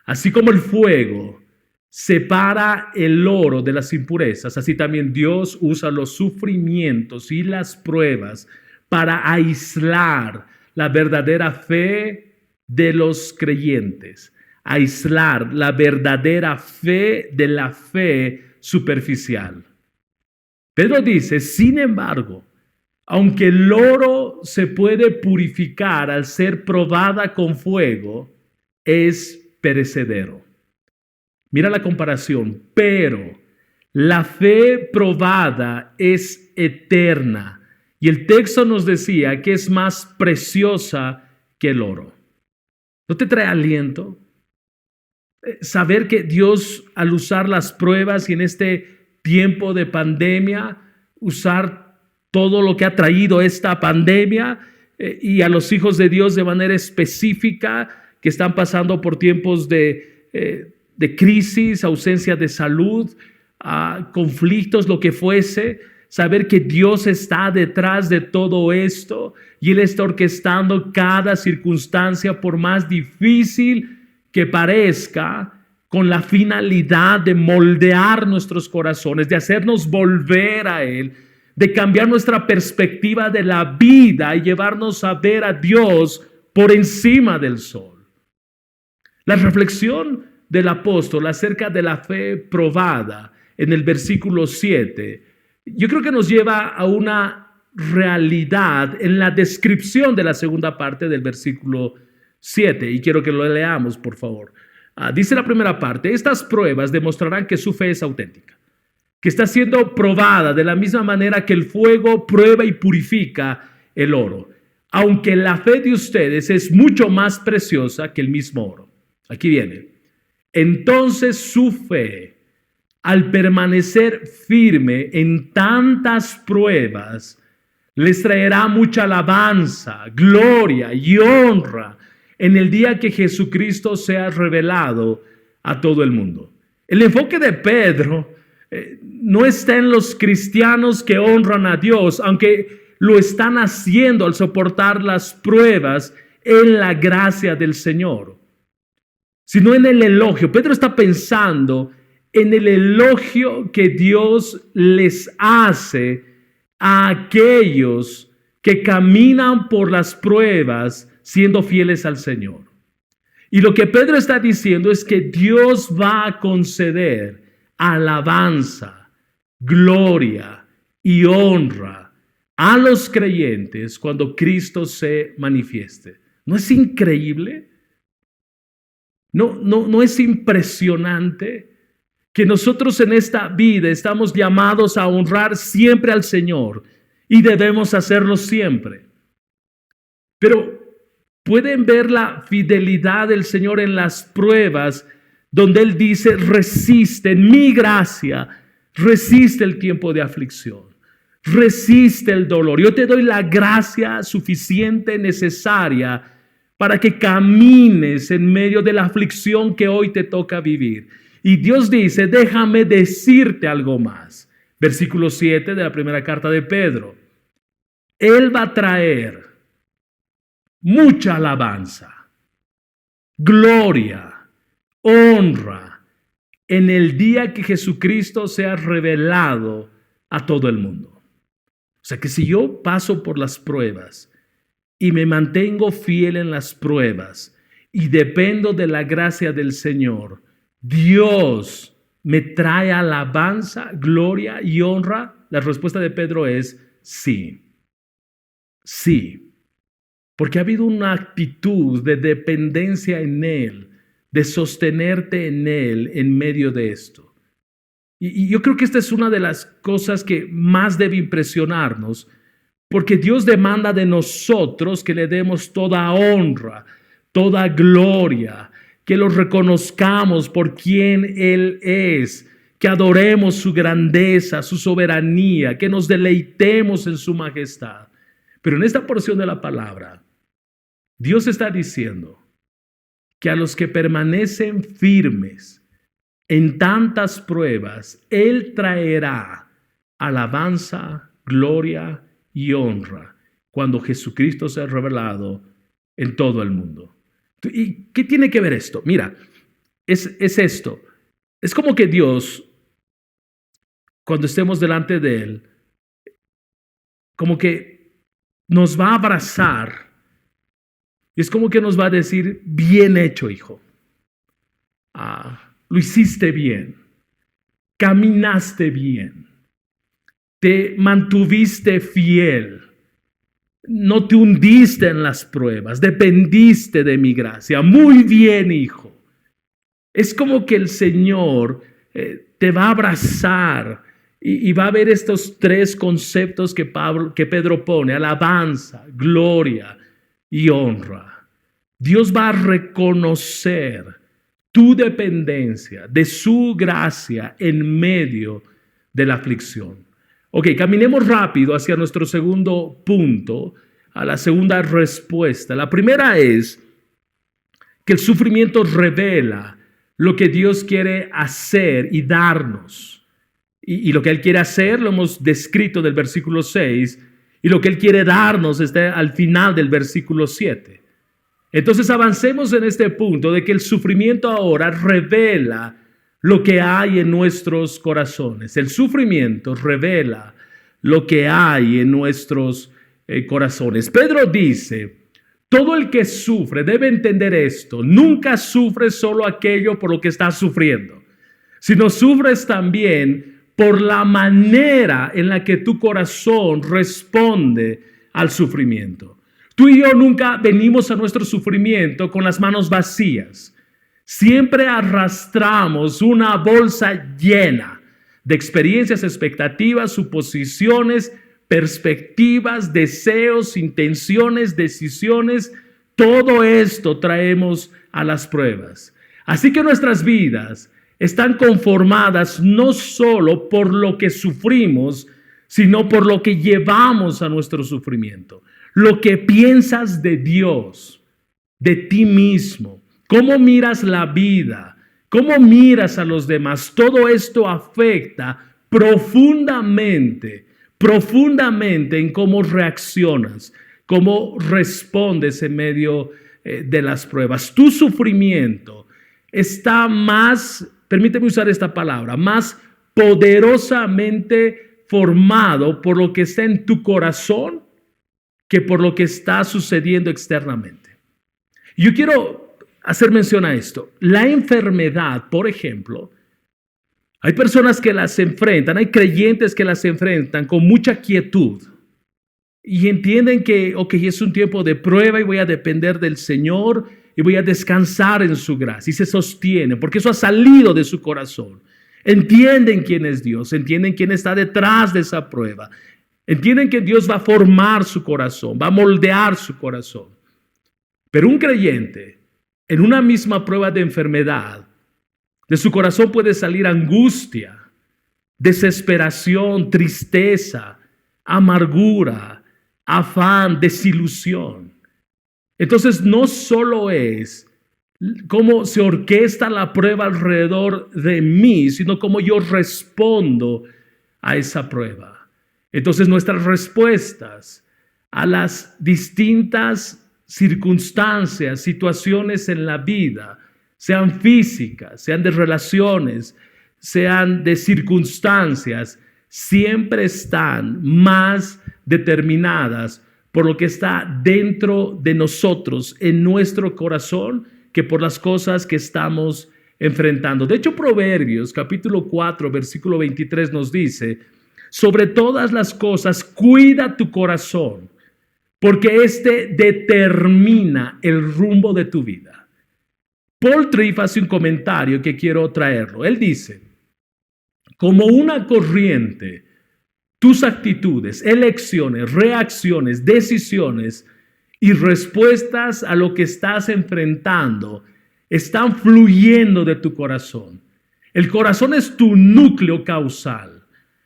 así como el fuego separa el oro de las impurezas, así también Dios usa los sufrimientos y las pruebas para aislar la verdadera fe de los creyentes, aislar la verdadera fe de la fe superficial. Pedro dice, sin embargo, aunque el oro se puede purificar al ser probada con fuego, es perecedero. Mira la comparación, pero la fe probada es eterna. Y el texto nos decía que es más preciosa que el oro. ¿No te trae aliento? Saber que Dios, al usar las pruebas y en este tiempo de pandemia, usar todo lo que ha traído esta pandemia y a los hijos de Dios de manera específica que están pasando por tiempos de crisis, ausencia de salud, conflictos, lo que fuese, saber que Dios está detrás de todo esto y Él está orquestando cada circunstancia, por más difícil que parezca, con la finalidad de moldear nuestros corazones, de hacernos volver a Él, de cambiar nuestra perspectiva de la vida y llevarnos a ver a Dios por encima del sol. La reflexión del apóstol acerca de la fe probada en el versículo 7, yo creo que nos lleva a una realidad en la descripción de la segunda parte del versículo 7, y quiero que lo leamos, por favor. Dice la primera parte, estas pruebas demostrarán que su fe es auténtica, que está siendo probada de la misma manera que el fuego prueba y purifica el oro, aunque la fe de ustedes es mucho más preciosa que el mismo oro. Aquí viene. Entonces su fe, al permanecer firme en tantas pruebas, les traerá mucha alabanza, gloria y honra en el día que Jesucristo sea revelado a todo el mundo. El enfoque de Pedro no está en los cristianos que honran a Dios, aunque lo están haciendo al soportar las pruebas en la gracia del Señor, sino en el elogio. Pedro está pensando en el elogio que Dios les hace a aquellos que caminan por las pruebas siendo fieles al Señor. Y lo que Pedro está diciendo es que Dios va a conceder alabanza, gloria y honra a los creyentes cuando Cristo se manifieste. ¿No es increíble? ¿No es impresionante que nosotros en esta vida estamos llamados a honrar siempre al Señor y debemos hacerlo siempre. Pero pueden ver la fidelidad del Señor en las pruebas, donde Él dice, resiste en mi gracia, resiste el tiempo de aflicción, resiste el dolor. Yo te doy la gracia suficiente, necesaria, para que camines en medio de la aflicción que hoy te toca vivir. Y Dios dice, déjame decirte algo más. Versículo 7 de la primera carta de Pedro. Él va a traer mucha alabanza, gloria, honra en el día que Jesucristo sea revelado a todo el mundo. O sea que si yo paso por las pruebas y me mantengo fiel en las pruebas y dependo de la gracia del Señor, Dios me trae alabanza, gloria y honra. La respuesta de Pedro es sí. Sí. Porque ha habido una actitud de dependencia en Él, de sostenerte en Él en medio de esto. Y yo creo que esta es una de las cosas que más debe impresionarnos, porque Dios demanda de nosotros que le demos toda honra, toda gloria, que lo reconozcamos por quien Él es, que adoremos su grandeza, su soberanía, que nos deleitemos en su majestad. Pero en esta porción de la palabra, Dios está diciendo que a los que permanecen firmes en tantas pruebas, Él traerá alabanza, gloria y honra cuando Jesucristo sea revelado en todo el mundo. ¿Y qué tiene que ver esto? Mira, es esto. Es como que Dios, cuando estemos delante de Él, como que nos va a abrazar. Es como que nos va a decir, bien hecho, hijo. Lo hiciste bien. Caminaste bien. Te mantuviste fiel. No te hundiste en las pruebas. Dependiste de mi gracia. Muy bien, hijo. Es como que el Señor te va a abrazar y va a ver estos tres conceptos que Pedro pone: alabanza, gloria y honra. Dios va a reconocer tu dependencia de su gracia en medio de la aflicción. Ok, caminemos rápido hacia nuestro segundo punto, a la segunda respuesta. La primera es que el sufrimiento revela lo que Dios quiere hacer y darnos. Y lo que Él quiere hacer lo hemos descrito del versículo 6, y lo que Él quiere darnos está al final del versículo 7. Entonces avancemos en este punto de que el sufrimiento ahora revela lo que hay en nuestros corazones. El sufrimiento revela lo que hay en nuestros corazones. Pedro dice, todo el que sufre debe entender esto: nunca sufres solo aquello por lo que estás sufriendo, sino sufres también por la manera en la que tu corazón responde al sufrimiento. Tú y yo nunca venimos a nuestro sufrimiento con las manos vacías. Siempre arrastramos una bolsa llena de experiencias, expectativas, suposiciones, perspectivas, deseos, intenciones, decisiones. Todo esto traemos a las pruebas. Así que nuestras vidas están conformadas no solo por lo que sufrimos, sino por lo que llevamos a nuestro sufrimiento. Lo que piensas de Dios, de ti mismo, cómo miras la vida, cómo miras a los demás, todo esto afecta profundamente en cómo reaccionas, cómo respondes en medio de las pruebas. Tu sufrimiento está más, permíteme usar esta palabra, más poderosamente formado por lo que está en tu corazón que por lo que está sucediendo externamente. Yo quiero hacer mención a esto. La enfermedad, por ejemplo, hay personas que las enfrentan, hay creyentes que las enfrentan con mucha quietud y entienden que, es un tiempo de prueba y voy a depender del Señor y voy a descansar en su gracia, y se sostienen porque eso ha salido de su corazón. Entienden quién es Dios, entienden quién está detrás de esa prueba. Entienden que Dios va a formar su corazón, va a moldear su corazón. Pero un creyente, en una misma prueba de enfermedad, de su corazón puede salir angustia, desesperación, tristeza, amargura, afán, desilusión. Entonces no solo es cómo se orquesta la prueba alrededor de mí, sino cómo yo respondo a esa prueba. Entonces nuestras respuestas a las distintas circunstancias, situaciones en la vida, sean físicas, sean de relaciones, sean de circunstancias, siempre están más determinadas por lo que está dentro de nosotros, en nuestro corazón, que por las cosas que estamos enfrentando. De hecho, Proverbios capítulo 4, versículo 23 nos dice: sobre todas las cosas, cuida tu corazón, porque este determina el rumbo de tu vida. Paul Tripp hace un comentario que quiero traerlo. Él dice: como una corriente, tus actitudes, elecciones, reacciones, decisiones y respuestas a lo que estás enfrentando están fluyendo de tu corazón. El corazón es tu núcleo causal.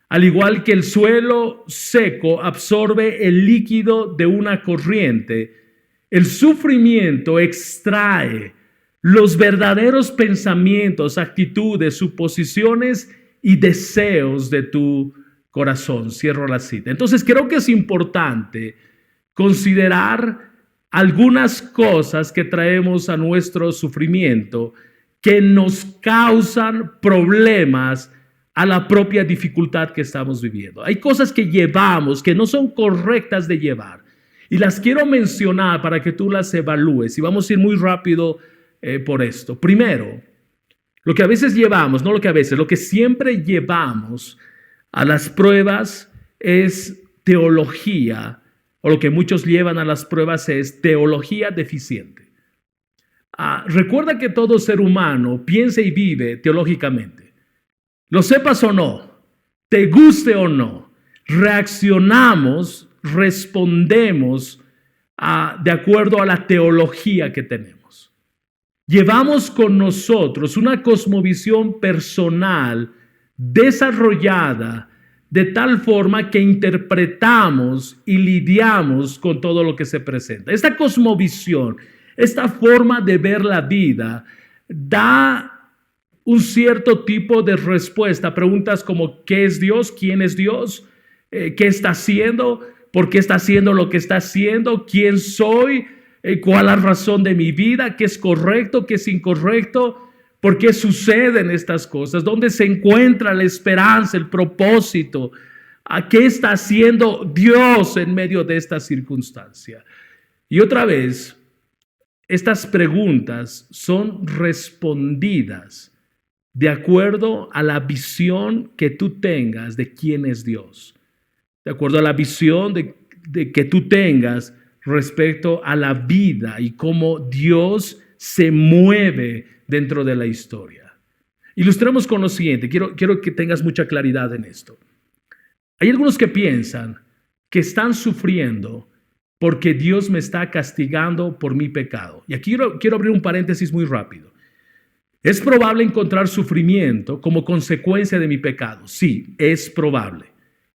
Al igual que el suelo seco absorbe el líquido de una corriente, el sufrimiento extrae los verdaderos pensamientos, actitudes, suposiciones y deseos de tu corazón. Cierro la cita. Entonces creo que es importante considerar algunas cosas que traemos a nuestro sufrimiento que nos causan problemas a la propia dificultad que estamos viviendo. Hay cosas que llevamos que no son correctas de llevar y las quiero mencionar para que tú las evalúes, y vamos a ir muy rápido por esto. Primero, lo que a veces llevamos, no lo que a veces, lo que siempre llevamos a las pruebas es teología, o lo que muchos llevan a las pruebas es teología deficiente. Recuerda que todo ser humano piensa y vive teológicamente. Lo sepas o no, te guste o no, reaccionamos, respondemos de acuerdo a la teología que tenemos. Llevamos con nosotros una cosmovisión personal desarrollada de tal forma que interpretamos y lidiamos con todo lo que se presenta. Esta cosmovisión, esta forma de ver la vida, da un cierto tipo de respuesta a preguntas como: ¿qué es Dios? ¿Quién es Dios? ¿Qué está haciendo? ¿Por qué está haciendo lo que está haciendo? ¿Quién soy? ¿Cuál es la razón de mi vida? ¿Qué es correcto? ¿Qué es incorrecto? ¿Por qué suceden estas cosas? ¿Dónde se encuentra la esperanza, el propósito? ¿A qué está haciendo Dios en medio de esta circunstancia? Y otra vez, estas preguntas son respondidas de acuerdo a la visión que tú tengas de quién es Dios, de acuerdo a la visión de que tú tengas respecto a la vida y cómo Dios se mueve dentro de la historia. Ilustremos con lo siguiente. Quiero que tengas mucha claridad en esto. Hay algunos que piensan que están sufriendo porque Dios me está castigando por mi pecado. Y aquí quiero abrir un paréntesis muy rápido. ¿Es probable encontrar sufrimiento como consecuencia de mi pecado? Sí, es probable.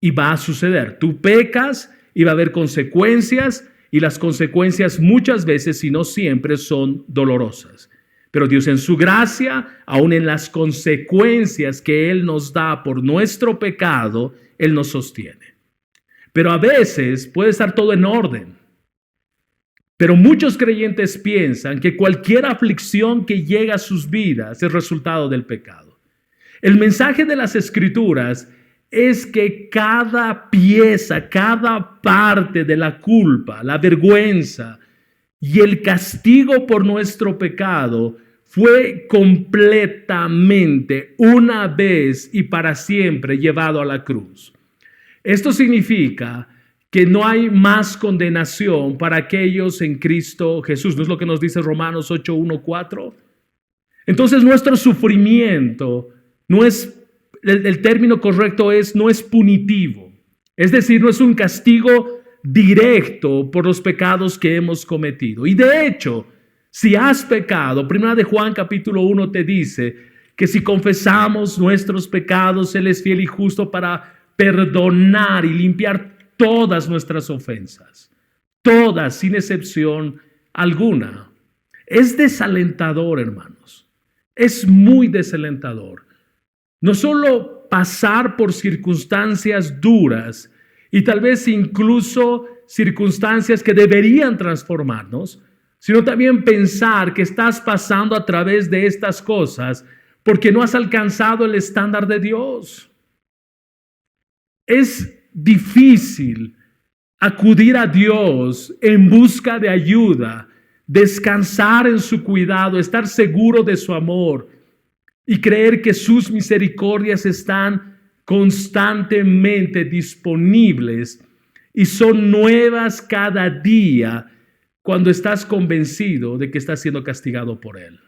Y va a suceder. Tú pecas y va a haber consecuencias, y las consecuencias muchas veces, si no siempre, son dolorosas. Pero Dios, en su gracia, aún en las consecuencias que Él nos da por nuestro pecado, Él nos sostiene. Pero a veces puede estar todo en orden. Pero muchos creyentes piensan que cualquier aflicción que llega a sus vidas es resultado del pecado. El mensaje de las Escrituras es que cada pieza, cada parte de la culpa, la vergüenza y el castigo por nuestro pecado fue completamente, una vez y para siempre, llevado a la cruz. Esto significa que no hay más condenación para aquellos en Cristo Jesús. ¿No es lo que nos dice Romanos 8:1-4? Entonces nuestro sufrimiento no es, el término correcto es, no es punitivo, Es decir, no es un castigo directo por los pecados que hemos cometido. Y de hecho, si has pecado, 1 de Juan capítulo 1 te dice que si confesamos nuestros pecados, Él es fiel y justo para perdonar y limpiar todas nuestras ofensas. Todas, sin excepción alguna. Es desalentador, hermanos. Es muy desalentador. No solo pasar por circunstancias duras y tal vez incluso circunstancias que deberían transformarnos, sino también pensar que estás pasando a través de estas cosas porque no has alcanzado el estándar de Dios. Es difícil acudir a Dios en busca de ayuda, descansar en su cuidado, estar seguro de su amor y creer que sus misericordias están constantemente disponibles y son nuevas cada día cuando estás convencido de que estás siendo castigado por Él.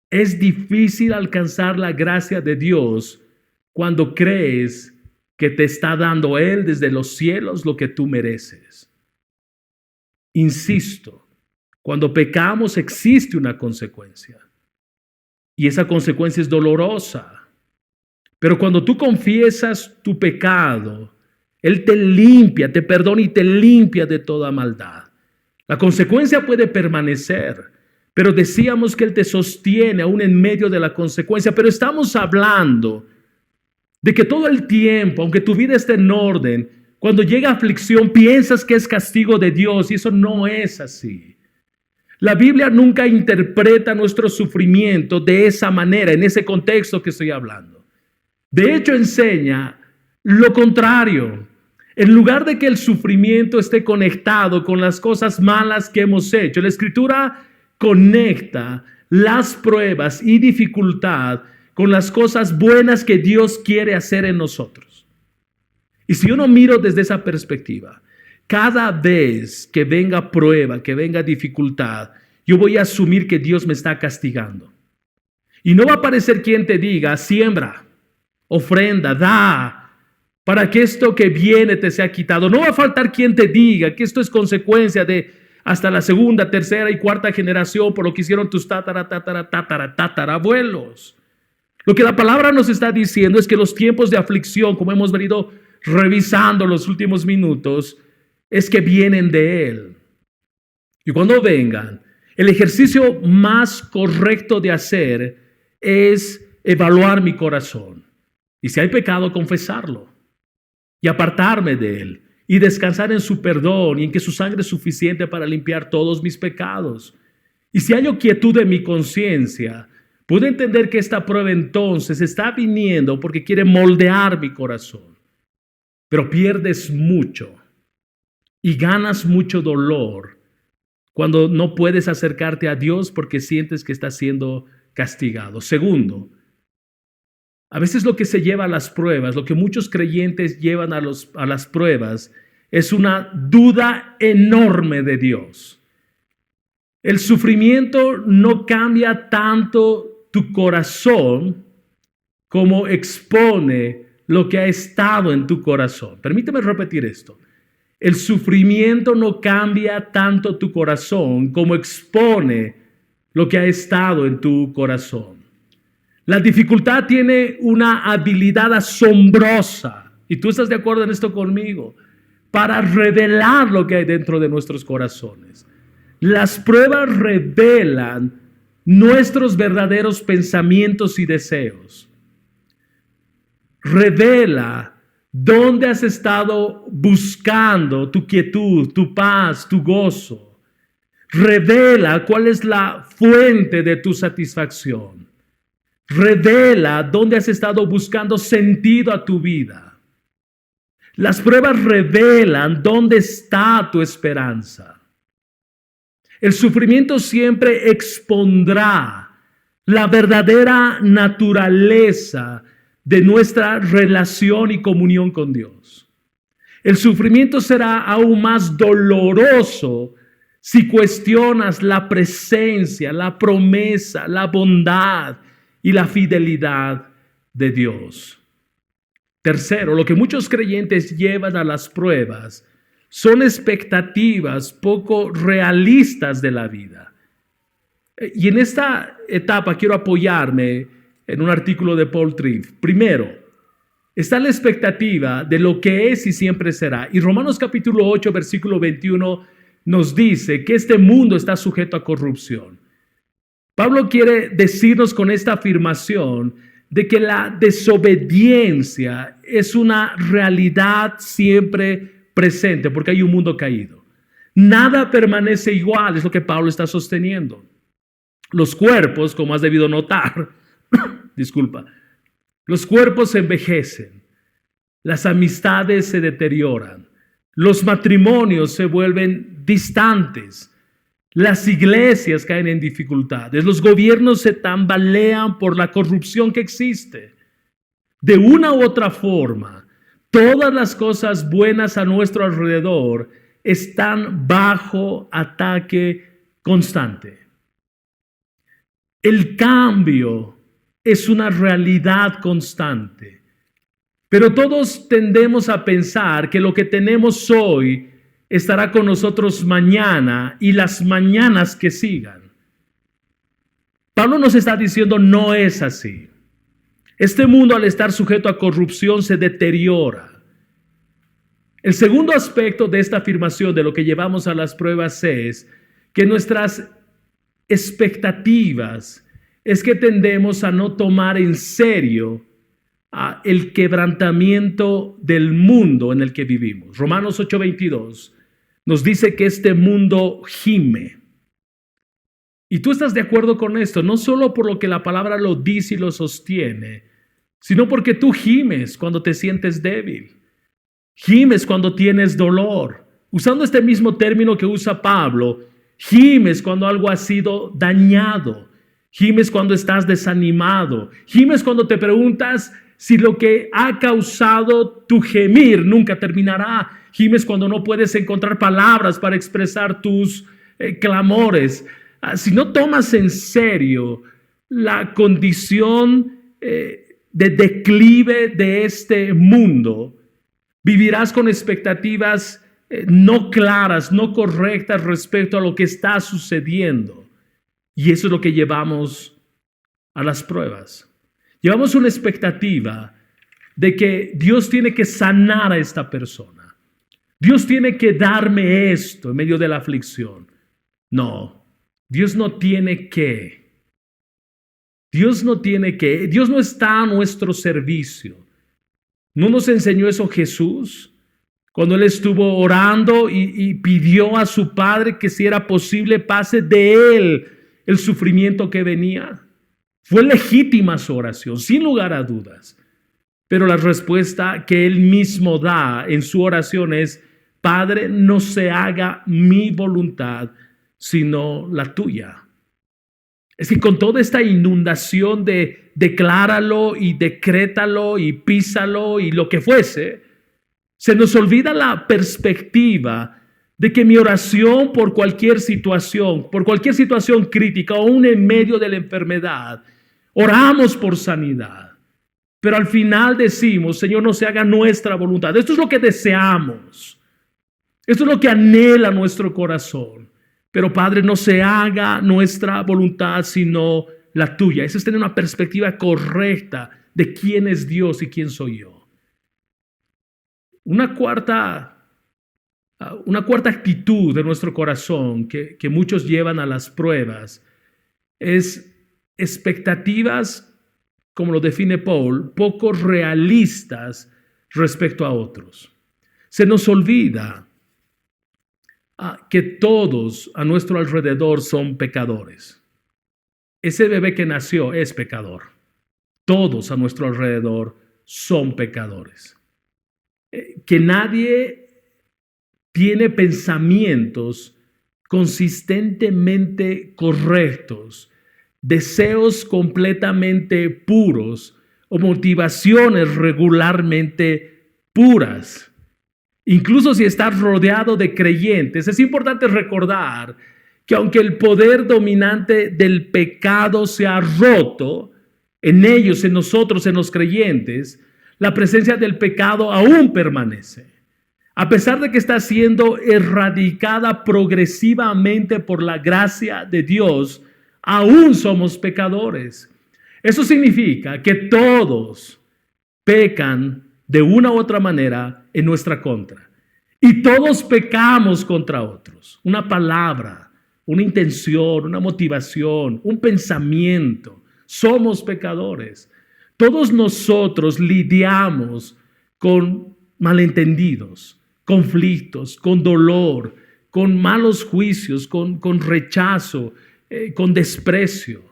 Es difícil alcanzar la gracia de Dios cuando crees que te está dando Él desde los cielos lo que tú mereces. Insisto, cuando pecamos existe una consecuencia y esa consecuencia es dolorosa. Pero cuando tú confiesas tu pecado, Él te limpia, te perdona y te limpia de toda maldad. La consecuencia puede permanecer, pero decíamos que Él te sostiene aún en medio de la consecuencia. Pero estamos hablando de que todo el tiempo, aunque tu vida esté en orden, cuando llega aflicción piensas que es castigo de Dios y eso no es así. La Biblia nunca interpreta nuestro sufrimiento de esa manera, en ese contexto que estoy hablando. De hecho, enseña lo contrario. En lugar de que el sufrimiento esté conectado con las cosas malas que hemos hecho, la Escritura conecta las pruebas y dificultad con las cosas buenas que Dios quiere hacer en nosotros. Y si yo no miro desde esa perspectiva, cada vez que venga prueba, que venga dificultad, yo voy a asumir que Dios me está castigando. Y no va a aparecer quien te diga, siembra, ofrenda, da, para que esto que viene te sea quitado. No va a faltar quien te diga que esto es consecuencia de hasta la segunda, tercera y cuarta generación por lo que hicieron tus tatarabuelos. Lo que la palabra nos está diciendo es que los tiempos de aflicción, como hemos venido revisando los últimos minutos, es que vienen de Él. Y cuando vengan, el ejercicio más correcto de hacer es evaluar mi corazón. Y si hay pecado, confesarlo y apartarme de él y descansar en su perdón y en que su sangre es suficiente para limpiar todos mis pecados. Y si hay quietud en mi conciencia, puedo entender que esta prueba entonces está viniendo porque quiere moldear mi corazón. Pero pierdes mucho y ganas mucho dolor cuando no puedes acercarte a Dios porque sientes que estás siendo castigado. Segundo, a veces lo que se lleva a las pruebas, lo que muchos creyentes llevan a las pruebas, es una duda enorme de Dios. El sufrimiento no cambia tanto tu corazón como expone lo que ha estado en tu corazón. Permíteme repetir esto. El sufrimiento no cambia tanto tu corazón como expone lo que ha estado en tu corazón. La dificultad tiene una habilidad asombrosa, y tú estás de acuerdo en esto conmigo, para revelar lo que hay dentro de nuestros corazones. Las pruebas revelan nuestros verdaderos pensamientos y deseos. Revela dónde has estado buscando tu quietud, tu paz, tu gozo. Revela cuál es la fuente de tu satisfacción. Revela dónde has estado buscando sentido a tu vida. Las pruebas revelan dónde está tu esperanza. El sufrimiento siempre expondrá la verdadera naturaleza de nuestra relación y comunión con Dios. El sufrimiento será aún más doloroso si cuestionas la presencia, la promesa, la bondad y la fidelidad de Dios. Tercero, lo que muchos creyentes llevan a las pruebas son expectativas poco realistas de la vida. Y en esta etapa quiero apoyarme en un artículo de Paul Tripp. Primero, está la expectativa de lo que es y siempre será. Y Romanos capítulo 8, versículo 21 nos dice que este mundo está sujeto a corrupción. Pablo quiere decirnos con esta afirmación de que la desobediencia es una realidad siempre presente, porque hay un mundo caído. Nada permanece igual, es lo que Pablo está sosteniendo. Los cuerpos, como has debido notar, los cuerpos se envejecen, las amistades se deterioran, los matrimonios se vuelven distantes, las iglesias caen en dificultades, los gobiernos se tambalean por la corrupción que existe. De una u otra forma, todas las cosas buenas a nuestro alrededor están bajo ataque constante. El cambio es una realidad constante, pero todos tendemos a pensar que lo que tenemos hoy estará con nosotros mañana y las mañanas que sigan. Pablo nos está diciendo no es así. Este mundo, al estar sujeto a corrupción, se deteriora. El segundo aspecto de esta afirmación de lo que llevamos a las pruebas es que nuestras expectativas es que tendemos a no tomar en serio el quebrantamiento del mundo en el que vivimos. Romanos 8:22 nos dice que este mundo gime. Y tú estás de acuerdo con esto, no solo por lo que la palabra lo dice y lo sostiene, sino porque tú gimes cuando te sientes débil. Gimes cuando tienes dolor. Usando este mismo término que usa Pablo, gimes cuando algo ha sido dañado. Gimes cuando estás desanimado. Gimes cuando te preguntas si lo que ha causado tu gemir nunca terminará. Gimes cuando no puedes encontrar palabras para expresar tus clamores. Si no tomas en serio la condición de declive de este mundo, vivirás con expectativas no claras, no correctas respecto a lo que está sucediendo. Y eso es lo que llevamos a las pruebas. Llevamos una expectativa de que Dios tiene que sanar a esta persona. Dios tiene que darme esto en medio de la aflicción. No, Dios no tiene que. Dios no tiene que. Dios no está a nuestro servicio. ¿No nos enseñó eso Jesús? Cuando Él estuvo orando y pidió a su Padre que si era posible pase de Él el sufrimiento que venía. Fue legítima su oración, sin lugar a dudas. Pero la respuesta que Él mismo da en su oración es: Padre, no se haga mi voluntad, sino la tuya. Es que con toda esta inundación de decláralo y decrétalo y písalo y lo que fuese, se nos olvida la perspectiva de que mi oración por cualquier situación crítica o aún en medio de la enfermedad, oramos por sanidad. Pero al final decimos: Señor, no se haga nuestra voluntad. Esto es lo que deseamos. Esto es lo que anhela nuestro corazón. Pero Padre, no se haga nuestra voluntad sino la tuya. Eso es tener una perspectiva correcta de quién es Dios y quién soy yo. Una cuarta actitud de nuestro corazón que muchos llevan a las pruebas es expectativas, como lo define Paul, poco realistas respecto a otros. Se nos olvida que todos a nuestro alrededor son pecadores. Ese bebé que nació es pecador. Todos a nuestro alrededor son pecadores. Que nadie tiene pensamientos consistentemente correctos, deseos completamente puros o motivaciones regularmente puras. Incluso si estás rodeado de creyentes, es importante recordar que aunque el poder dominante del pecado se ha roto en ellos, en nosotros, en los creyentes, la presencia del pecado aún permanece. A pesar de que está siendo erradicada progresivamente por la gracia de Dios, aún somos pecadores. Eso significa que todos pecan de una u otra manera en nuestra contra. Y todos pecamos contra otros. Una palabra, una intención, una motivación, un pensamiento. Somos pecadores. Todos nosotros lidiamos con malentendidos, conflictos, con dolor, con malos juicios, con rechazo, con desprecio.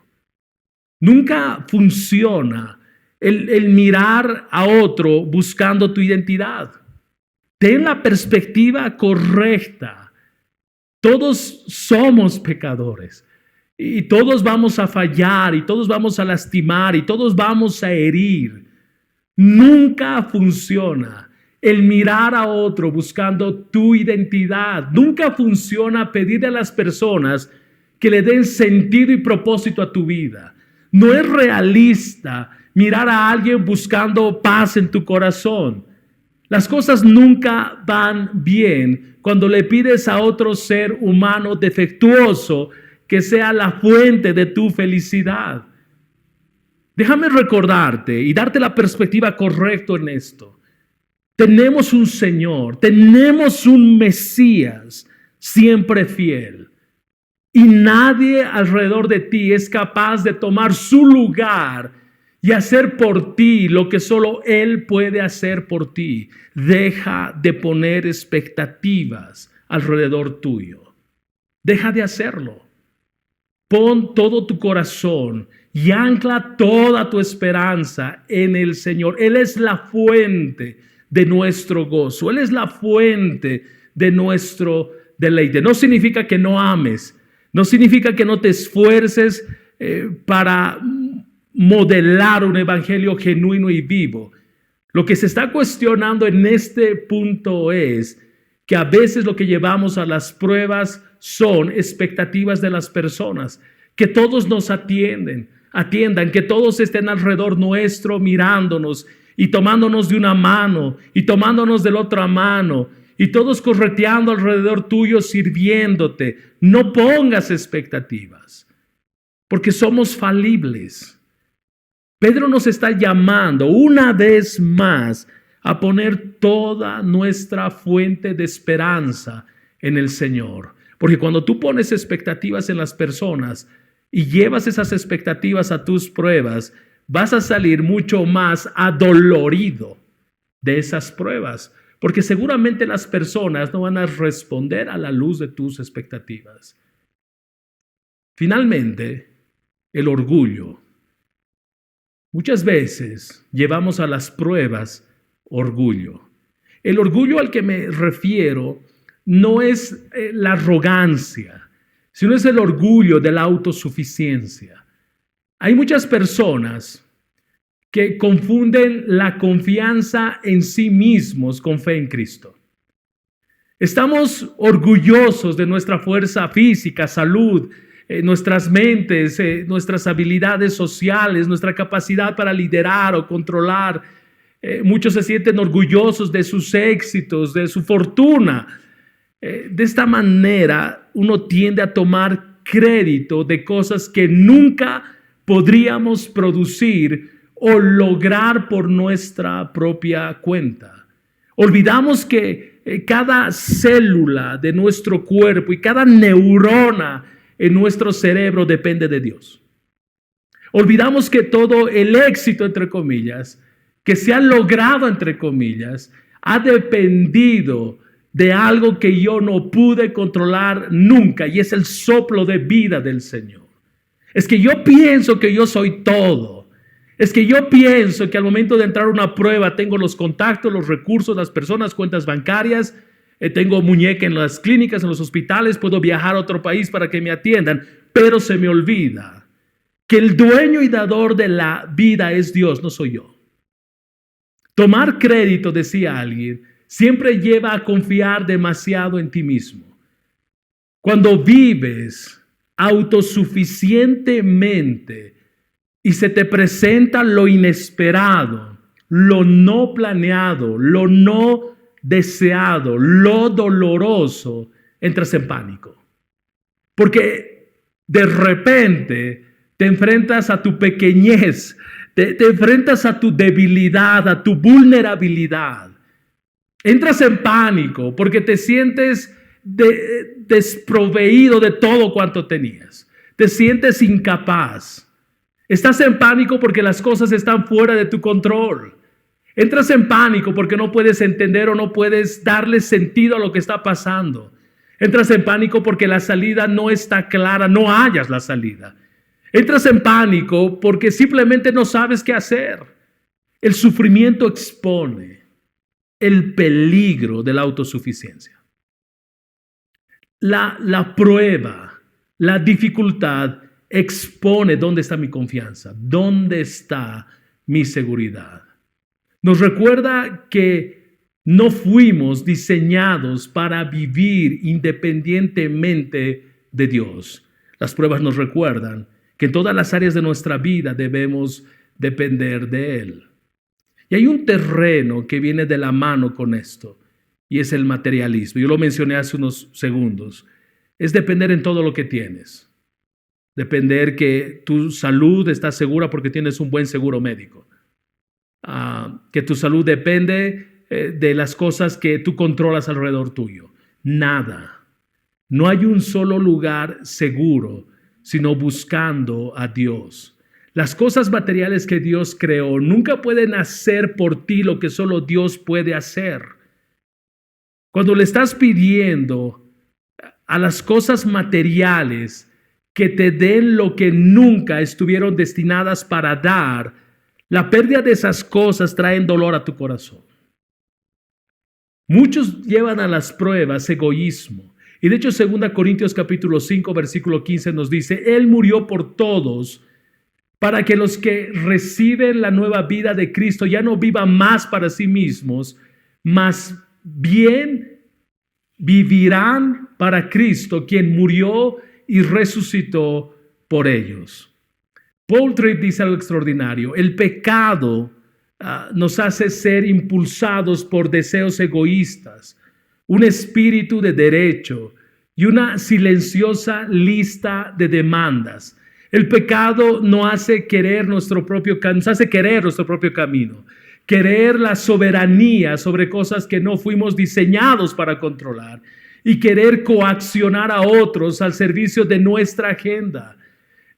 Nunca funciona el mirar a otro buscando tu identidad. Ten la perspectiva correcta. Todos somos pecadores y todos vamos a fallar y todos vamos a lastimar y todos vamos a herir. Nunca funciona el mirar a otro buscando tu identidad. Nunca funciona pedirle a las personas que le den sentido y propósito a tu vida. No es realista mirar a alguien buscando paz en tu corazón. Las cosas nunca van bien cuando le pides a otro ser humano defectuoso que sea la fuente de tu felicidad. Déjame recordarte y darte la perspectiva correcta en esto. Tenemos un Señor, tenemos un Mesías siempre fiel. Y nadie alrededor de ti es capaz de tomar su lugar y hacer por ti lo que solo Él puede hacer por ti. Deja de poner expectativas alrededor tuyo. Deja de hacerlo. Pon todo tu corazón y ancla toda tu esperanza en el Señor. Él es la fuente de nuestro gozo. Él es la fuente de nuestro deleite. No significa que no ames. No significa que no te esfuerces para modelar un evangelio genuino y vivo. Lo que se está cuestionando en este punto es que a veces lo que llevamos a las pruebas son expectativas de las personas. Que todos nos atiendan, que todos estén alrededor nuestro mirándonos y tomándonos de una mano y tomándonos de la otra mano y todos correteando alrededor tuyo sirviéndote. No pongas expectativas porque somos falibles. Pedro nos está llamando una vez más a poner toda nuestra fuente de esperanza en el Señor. Porque cuando tú pones expectativas en las personas y llevas esas expectativas a tus pruebas, vas a salir mucho más adolorido de esas pruebas. Porque seguramente las personas no van a responder a la luz de tus expectativas. Finalmente, el orgullo. Muchas veces llevamos a las pruebas orgullo. El orgullo al que me refiero no es la arrogancia, sino es el orgullo de la autosuficiencia. Hay muchas personas que confunden la confianza en sí mismos con fe en Cristo. Estamos orgullosos de nuestra fuerza física, salud, nuestras mentes, nuestras habilidades sociales, nuestra capacidad para liderar o controlar. Muchos se sienten orgullosos de sus éxitos, de su fortuna. De esta manera uno tiende a tomar crédito de cosas que nunca podríamos producir o lograr por nuestra propia cuenta. Olvidamos que cada célula de nuestro cuerpo y cada neurona en nuestro cerebro depende de Dios. Olvidamos que todo el éxito, entre comillas, que se ha logrado, entre comillas, ha dependido de algo que yo no pude controlar nunca, y es el soplo de vida del Señor. Es que yo pienso que yo soy todo. Es que yo pienso que al momento de entrar a una prueba tengo los contactos, los recursos, las personas, cuentas bancarias, tengo muñeca en las clínicas, en los hospitales, puedo viajar a otro país para que me atiendan, pero se me olvida que el dueño y dador de la vida es Dios, no soy yo. Tomar crédito, decía alguien, siempre lleva a confiar demasiado en ti mismo. Cuando vives autosuficientemente y se te presenta lo inesperado, lo no planeado, lo no deseado, lo doloroso, entras en pánico. Porque de repente te enfrentas a tu pequeñez, te enfrentas a tu debilidad, a tu vulnerabilidad. Entras en pánico porque te sientes desproveído de todo cuanto tenías. Te sientes incapaz. Estás en pánico porque las cosas están fuera de tu control. Entras en pánico porque no puedes entender o no puedes darle sentido a lo que está pasando. Entras en pánico porque la salida no está clara, no hallas la salida. Entras en pánico porque simplemente no sabes qué hacer. El sufrimiento expone el peligro de la autosuficiencia. La prueba, la dificultad expone dónde está mi confianza, dónde está mi seguridad. Nos recuerda que no fuimos diseñados para vivir independientemente de Dios. Las pruebas nos recuerdan que en todas las áreas de nuestra vida debemos depender de Él. Y hay un terreno que viene de la mano con esto, y es el materialismo. Yo lo mencioné hace unos segundos. Es depender en todo lo que tienes. Depender que tu salud está segura porque tienes un buen seguro médico. Que tu salud depende de las cosas que tú controlas alrededor tuyo. Nada. No hay un solo lugar seguro, sino buscando a Dios. Las cosas materiales que Dios creó nunca pueden hacer por ti lo que solo Dios puede hacer. Cuando le estás pidiendo a las cosas materiales que te den lo que nunca estuvieron destinadas para dar, la pérdida de esas cosas trae dolor a tu corazón. Muchos llevan a las pruebas egoísmo. Y de hecho 2 Corintios capítulo 5 versículo 15 nos dice: Él murió por todos para que los que reciben la nueva vida de Cristo ya no vivan más para sí mismos, mas bien vivirán para Cristo, quien murió y resucitó por ellos. Paul Tripp dice algo extraordinario: el pecado nos hace ser impulsados por deseos egoístas, un espíritu de derecho y una silenciosa lista de demandas. El pecado nos hace querer nuestro propio camino, querer la soberanía sobre cosas que no fuimos diseñados para controlar y querer coaccionar a otros al servicio de nuestra agenda.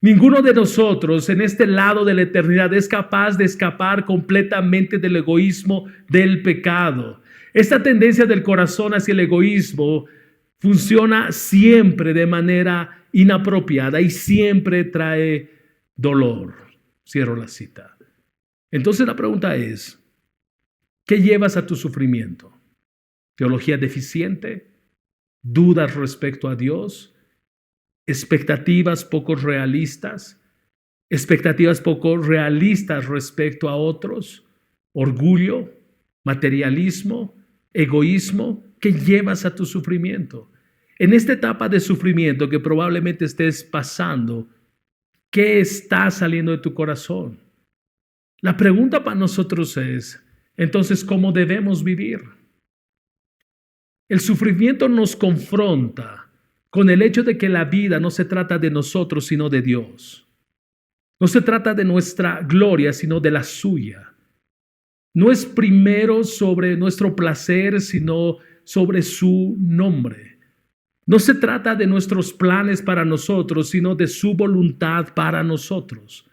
Ninguno de nosotros en este lado de la eternidad es capaz de escapar completamente del egoísmo del pecado. Esta tendencia del corazón hacia el egoísmo funciona siempre de manera inapropiada y siempre trae dolor. Cierro la cita. Entonces la pregunta es: ¿qué llevas a tu sufrimiento? ¿Teología deficiente? ¿Dudas respecto a Dios? ¿Expectativas poco realistas? ¿Expectativas poco realistas respecto a otros? ¿Orgullo? ¿Materialismo? ¿Egoísmo? ¿Qué llevas a tu sufrimiento? En esta etapa de sufrimiento que probablemente estés pasando, ¿qué está saliendo de tu corazón? La pregunta para nosotros es, entonces, ¿cómo debemos vivir? El sufrimiento nos confronta con el hecho de que la vida no se trata de nosotros, sino de Dios. No se trata de nuestra gloria, sino de la suya. No es primero sobre nuestro placer, sino sobre su nombre. No se trata de nuestros planes para nosotros, sino de su voluntad para nosotros.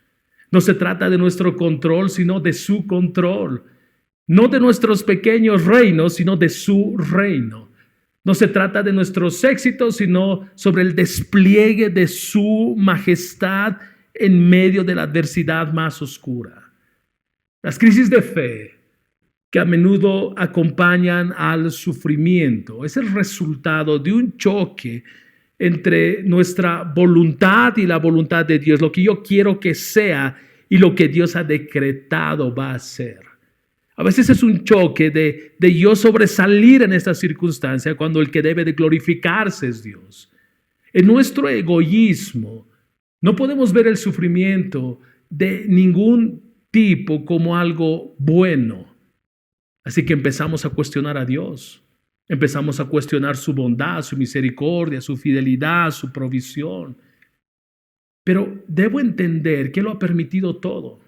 No se trata de nuestro control, sino de su control. No de nuestros pequeños reinos, sino de su reino. No se trata de nuestros éxitos, sino sobre el despliegue de su majestad en medio de la adversidad más oscura. Las crisis de fe que a menudo acompañan al sufrimiento es el resultado de un choque entre nuestra voluntad y la voluntad de Dios, lo que yo quiero que sea y lo que Dios ha decretado va a ser. A veces es un choque de yo sobresalir en esta circunstancia cuando el que debe de glorificarse es Dios. En nuestro egoísmo no podemos ver el sufrimiento de ningún tipo como algo bueno. Así que empezamos a cuestionar a Dios. Empezamos a cuestionar su bondad, su misericordia, su fidelidad, su provisión. Pero debo entender que Él lo ha permitido todo.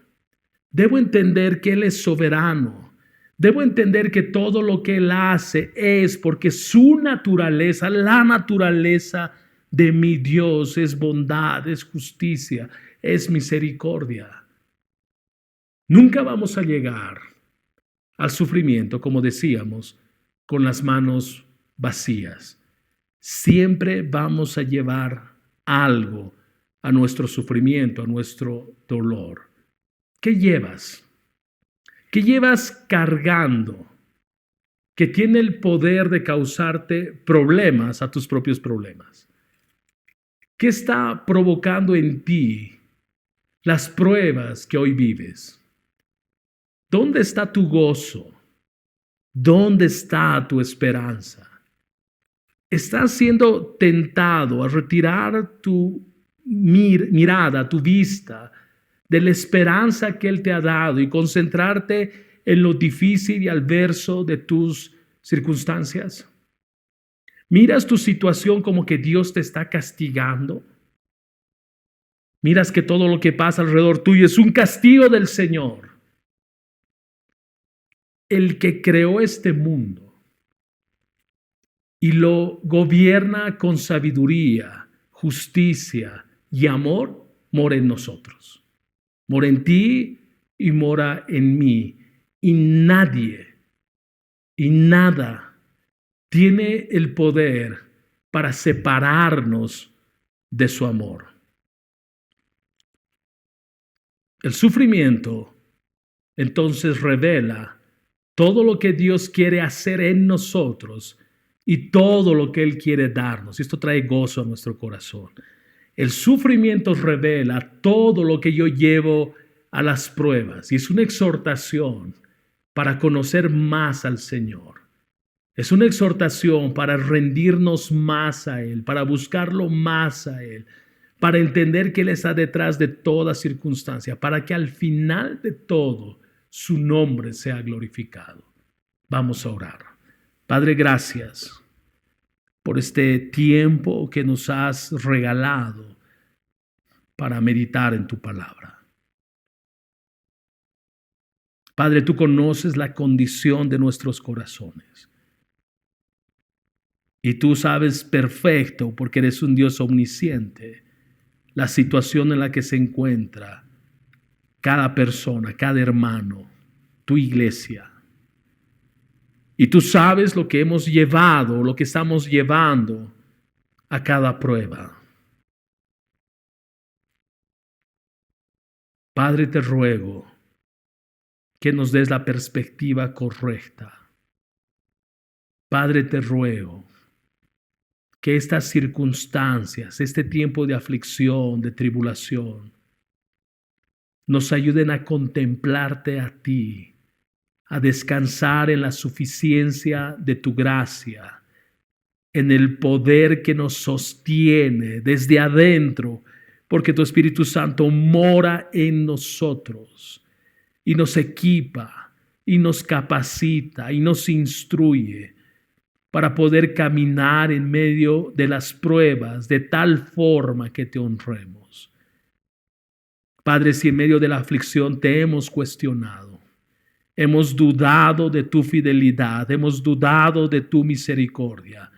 Debo entender que Él es soberano. Debo entender que todo lo que Él hace es porque su naturaleza, la naturaleza de mi Dios es bondad, es justicia, es misericordia. Nunca vamos a llegar al sufrimiento, como decíamos, con las manos vacías. Siempre vamos a llevar algo a nuestro sufrimiento, a nuestro dolor. ¿Qué llevas? ¿Qué llevas cargando? Que tiene el poder de causarte problemas a tus propios problemas. ¿Qué está provocando en ti las pruebas que hoy vives? ¿Dónde está tu gozo? ¿Dónde está tu esperanza? ¿Estás siendo tentado a retirar tu mirada, tu vista de la esperanza que Él te ha dado y concentrarte en lo difícil y adverso de tus circunstancias? ¿Miras tu situación como que Dios te está castigando? ¿Miras que todo lo que pasa alrededor tuyo es un castigo del Señor? El que creó este mundo y lo gobierna con sabiduría, justicia y amor, mora en nosotros. Mora en ti y mora en mí. Y nadie y nada tiene el poder para separarnos de su amor. El sufrimiento entonces revela todo lo que Dios quiere hacer en nosotros y todo lo que Él quiere darnos. Esto trae gozo a nuestro corazón. El sufrimiento revela todo lo que yo llevo a las pruebas y es una exhortación para conocer más al Señor. Es una exhortación para rendirnos más a Él, para buscarlo más a Él, para entender que Él está detrás de toda circunstancia, para que al final de todo su nombre sea glorificado. Vamos a orar. Padre, gracias por este tiempo que nos has regalado para meditar en tu palabra. Padre, tú conoces la condición de nuestros corazones. Y tú sabes perfecto, porque eres un Dios omnisciente, la situación en la que se encuentra cada persona, cada hermano, tu iglesia. Y tú sabes lo que hemos llevado, lo que estamos llevando a cada prueba. Padre, te ruego que nos des la perspectiva correcta. Padre, te ruego que estas circunstancias, este tiempo de aflicción, de tribulación, nos ayuden a contemplarte a ti, a descansar en la suficiencia de tu gracia, en el poder que nos sostiene desde adentro, porque tu Espíritu Santo mora en nosotros y nos equipa y nos capacita y nos instruye para poder caminar en medio de las pruebas de tal forma que te honremos. Padre, si en medio de la aflicción te hemos cuestionado, hemos dudado de tu fidelidad, hemos dudado de tu misericordia,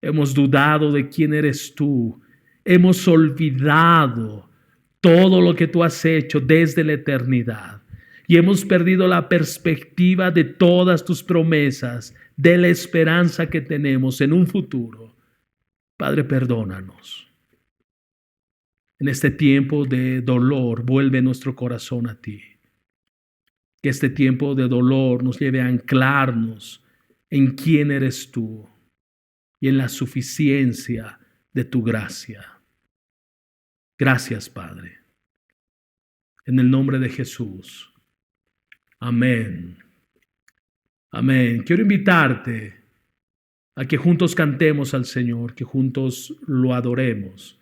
hemos dudado de quién eres tú, hemos olvidado todo lo que tú has hecho desde la eternidad y hemos perdido la perspectiva de todas tus promesas, de la esperanza que tenemos en un futuro. Padre, perdónanos. En este tiempo de dolor, vuelve nuestro corazón a ti. Que este tiempo de dolor nos lleve a anclarnos en quién eres tú y en la suficiencia de tu gracia. Gracias, Padre. En el nombre de Jesús. Amén. Amén. Quiero invitarte a que juntos cantemos al Señor, que juntos lo adoremos.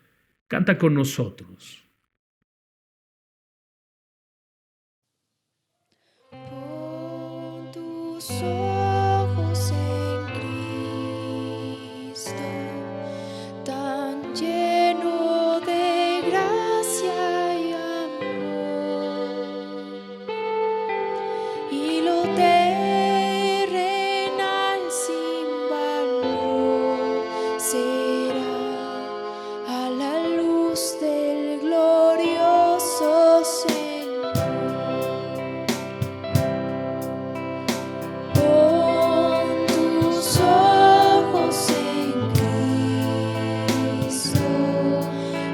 Canta con nosotros. tus ojos en Cristo, tan lleno de gracia y amor, y lo terrenal sin valor será a la luz del glorioso Señor. Pon tus ojos en Cristo,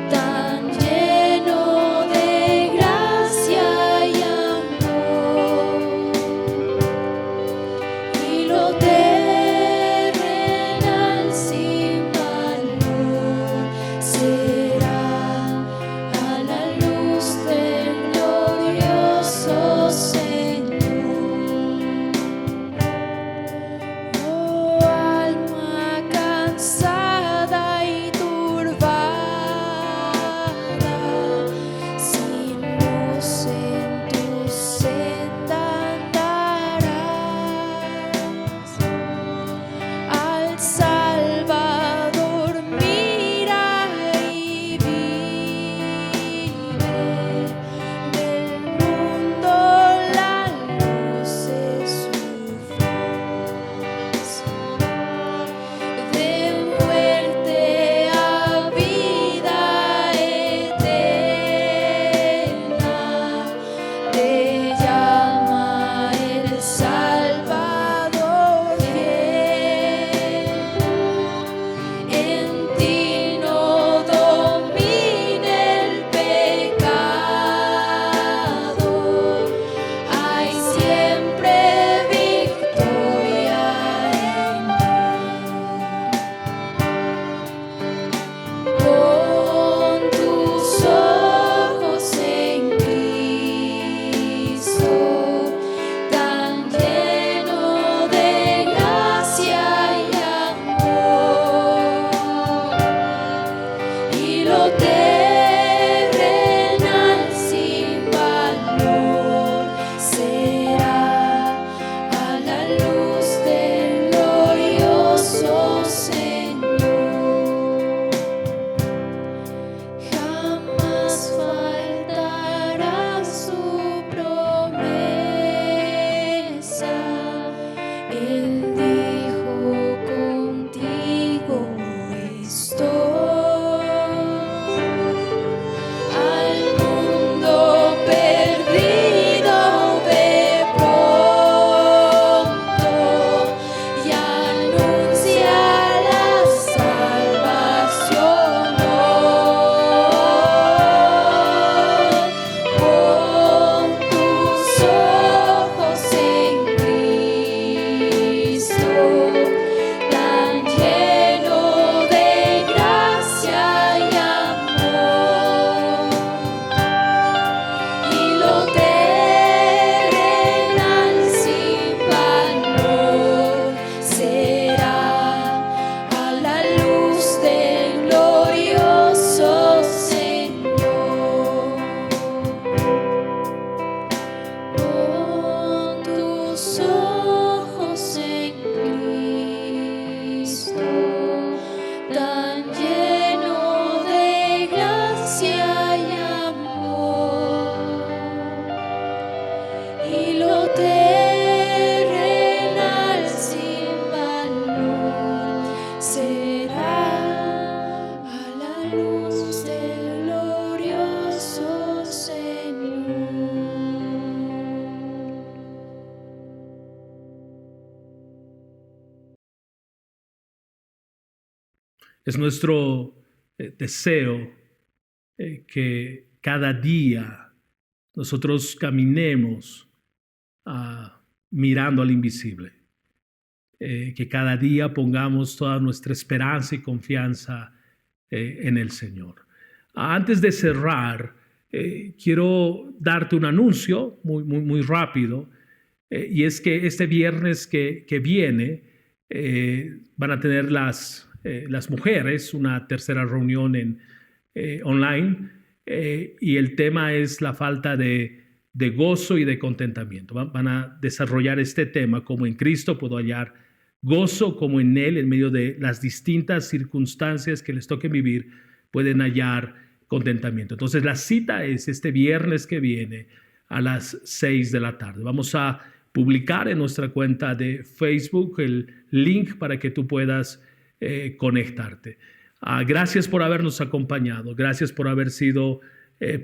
tan lleno de gracia y amor, y lo terrenal sin valor será a la luz del glorioso Señor. Oh alma cansada y turbada, sin luz en tu senda andarás. Al Salvador mira y vive, del mundo la luz es su faz. De muerte a vida eterna, te llama el Salvador fiel. En ti no domina el pecado, hay siempre victoria en ti. Pon tus ojos en Cristo, tan lleno de gracia y amor, y lo terrenal sin valor será a la luz del glorioso Señor. Jamás faltará su promesa. Él dijo: contigo estoy. Al mundo perdido ve pronto y anuncia la salvación hoy. Pon tus ojos en Cristo, tan lleno de gracia y amor, y lo terrenal sin valor será a la luz del glorioso Señor. Pon tus ojos en Cristo, tan lleno de gracia y amor, y lo terrenal sin valor será a la luz del glorioso Señor. Es nuestro deseo que cada día nosotros caminemos mirando al invisible, que cada día pongamos toda nuestra esperanza y confianza en el Señor. Antes de cerrar, quiero darte un anuncio muy rápido, y es que este viernes que viene van a tener las mujeres una tercera reunión online, y el tema es la falta de de gozo y de contentamiento. Van a desarrollar este tema, como en Cristo puedo hallar gozo, como en Él, en medio de las distintas circunstancias que les toque vivir, pueden hallar contentamiento. Entonces la cita es este viernes que viene a las 6 de la tarde. Vamos a publicar en nuestra cuenta de Facebook el link para que tú puedas conectarte. Gracias por habernos acompañado. Gracias por haber sido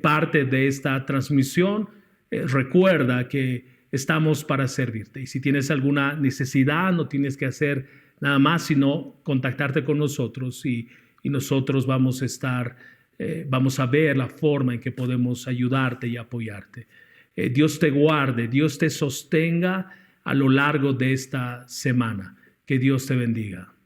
parte de esta transmisión. Recuerda que estamos para servirte. Y si tienes alguna necesidad, no tienes que hacer nada más, sino contactarte con nosotros y nosotros vamos a ver la forma en que podemos ayudarte y apoyarte. Dios te guarde, Dios te sostenga a lo largo de esta semana. Que Dios te bendiga.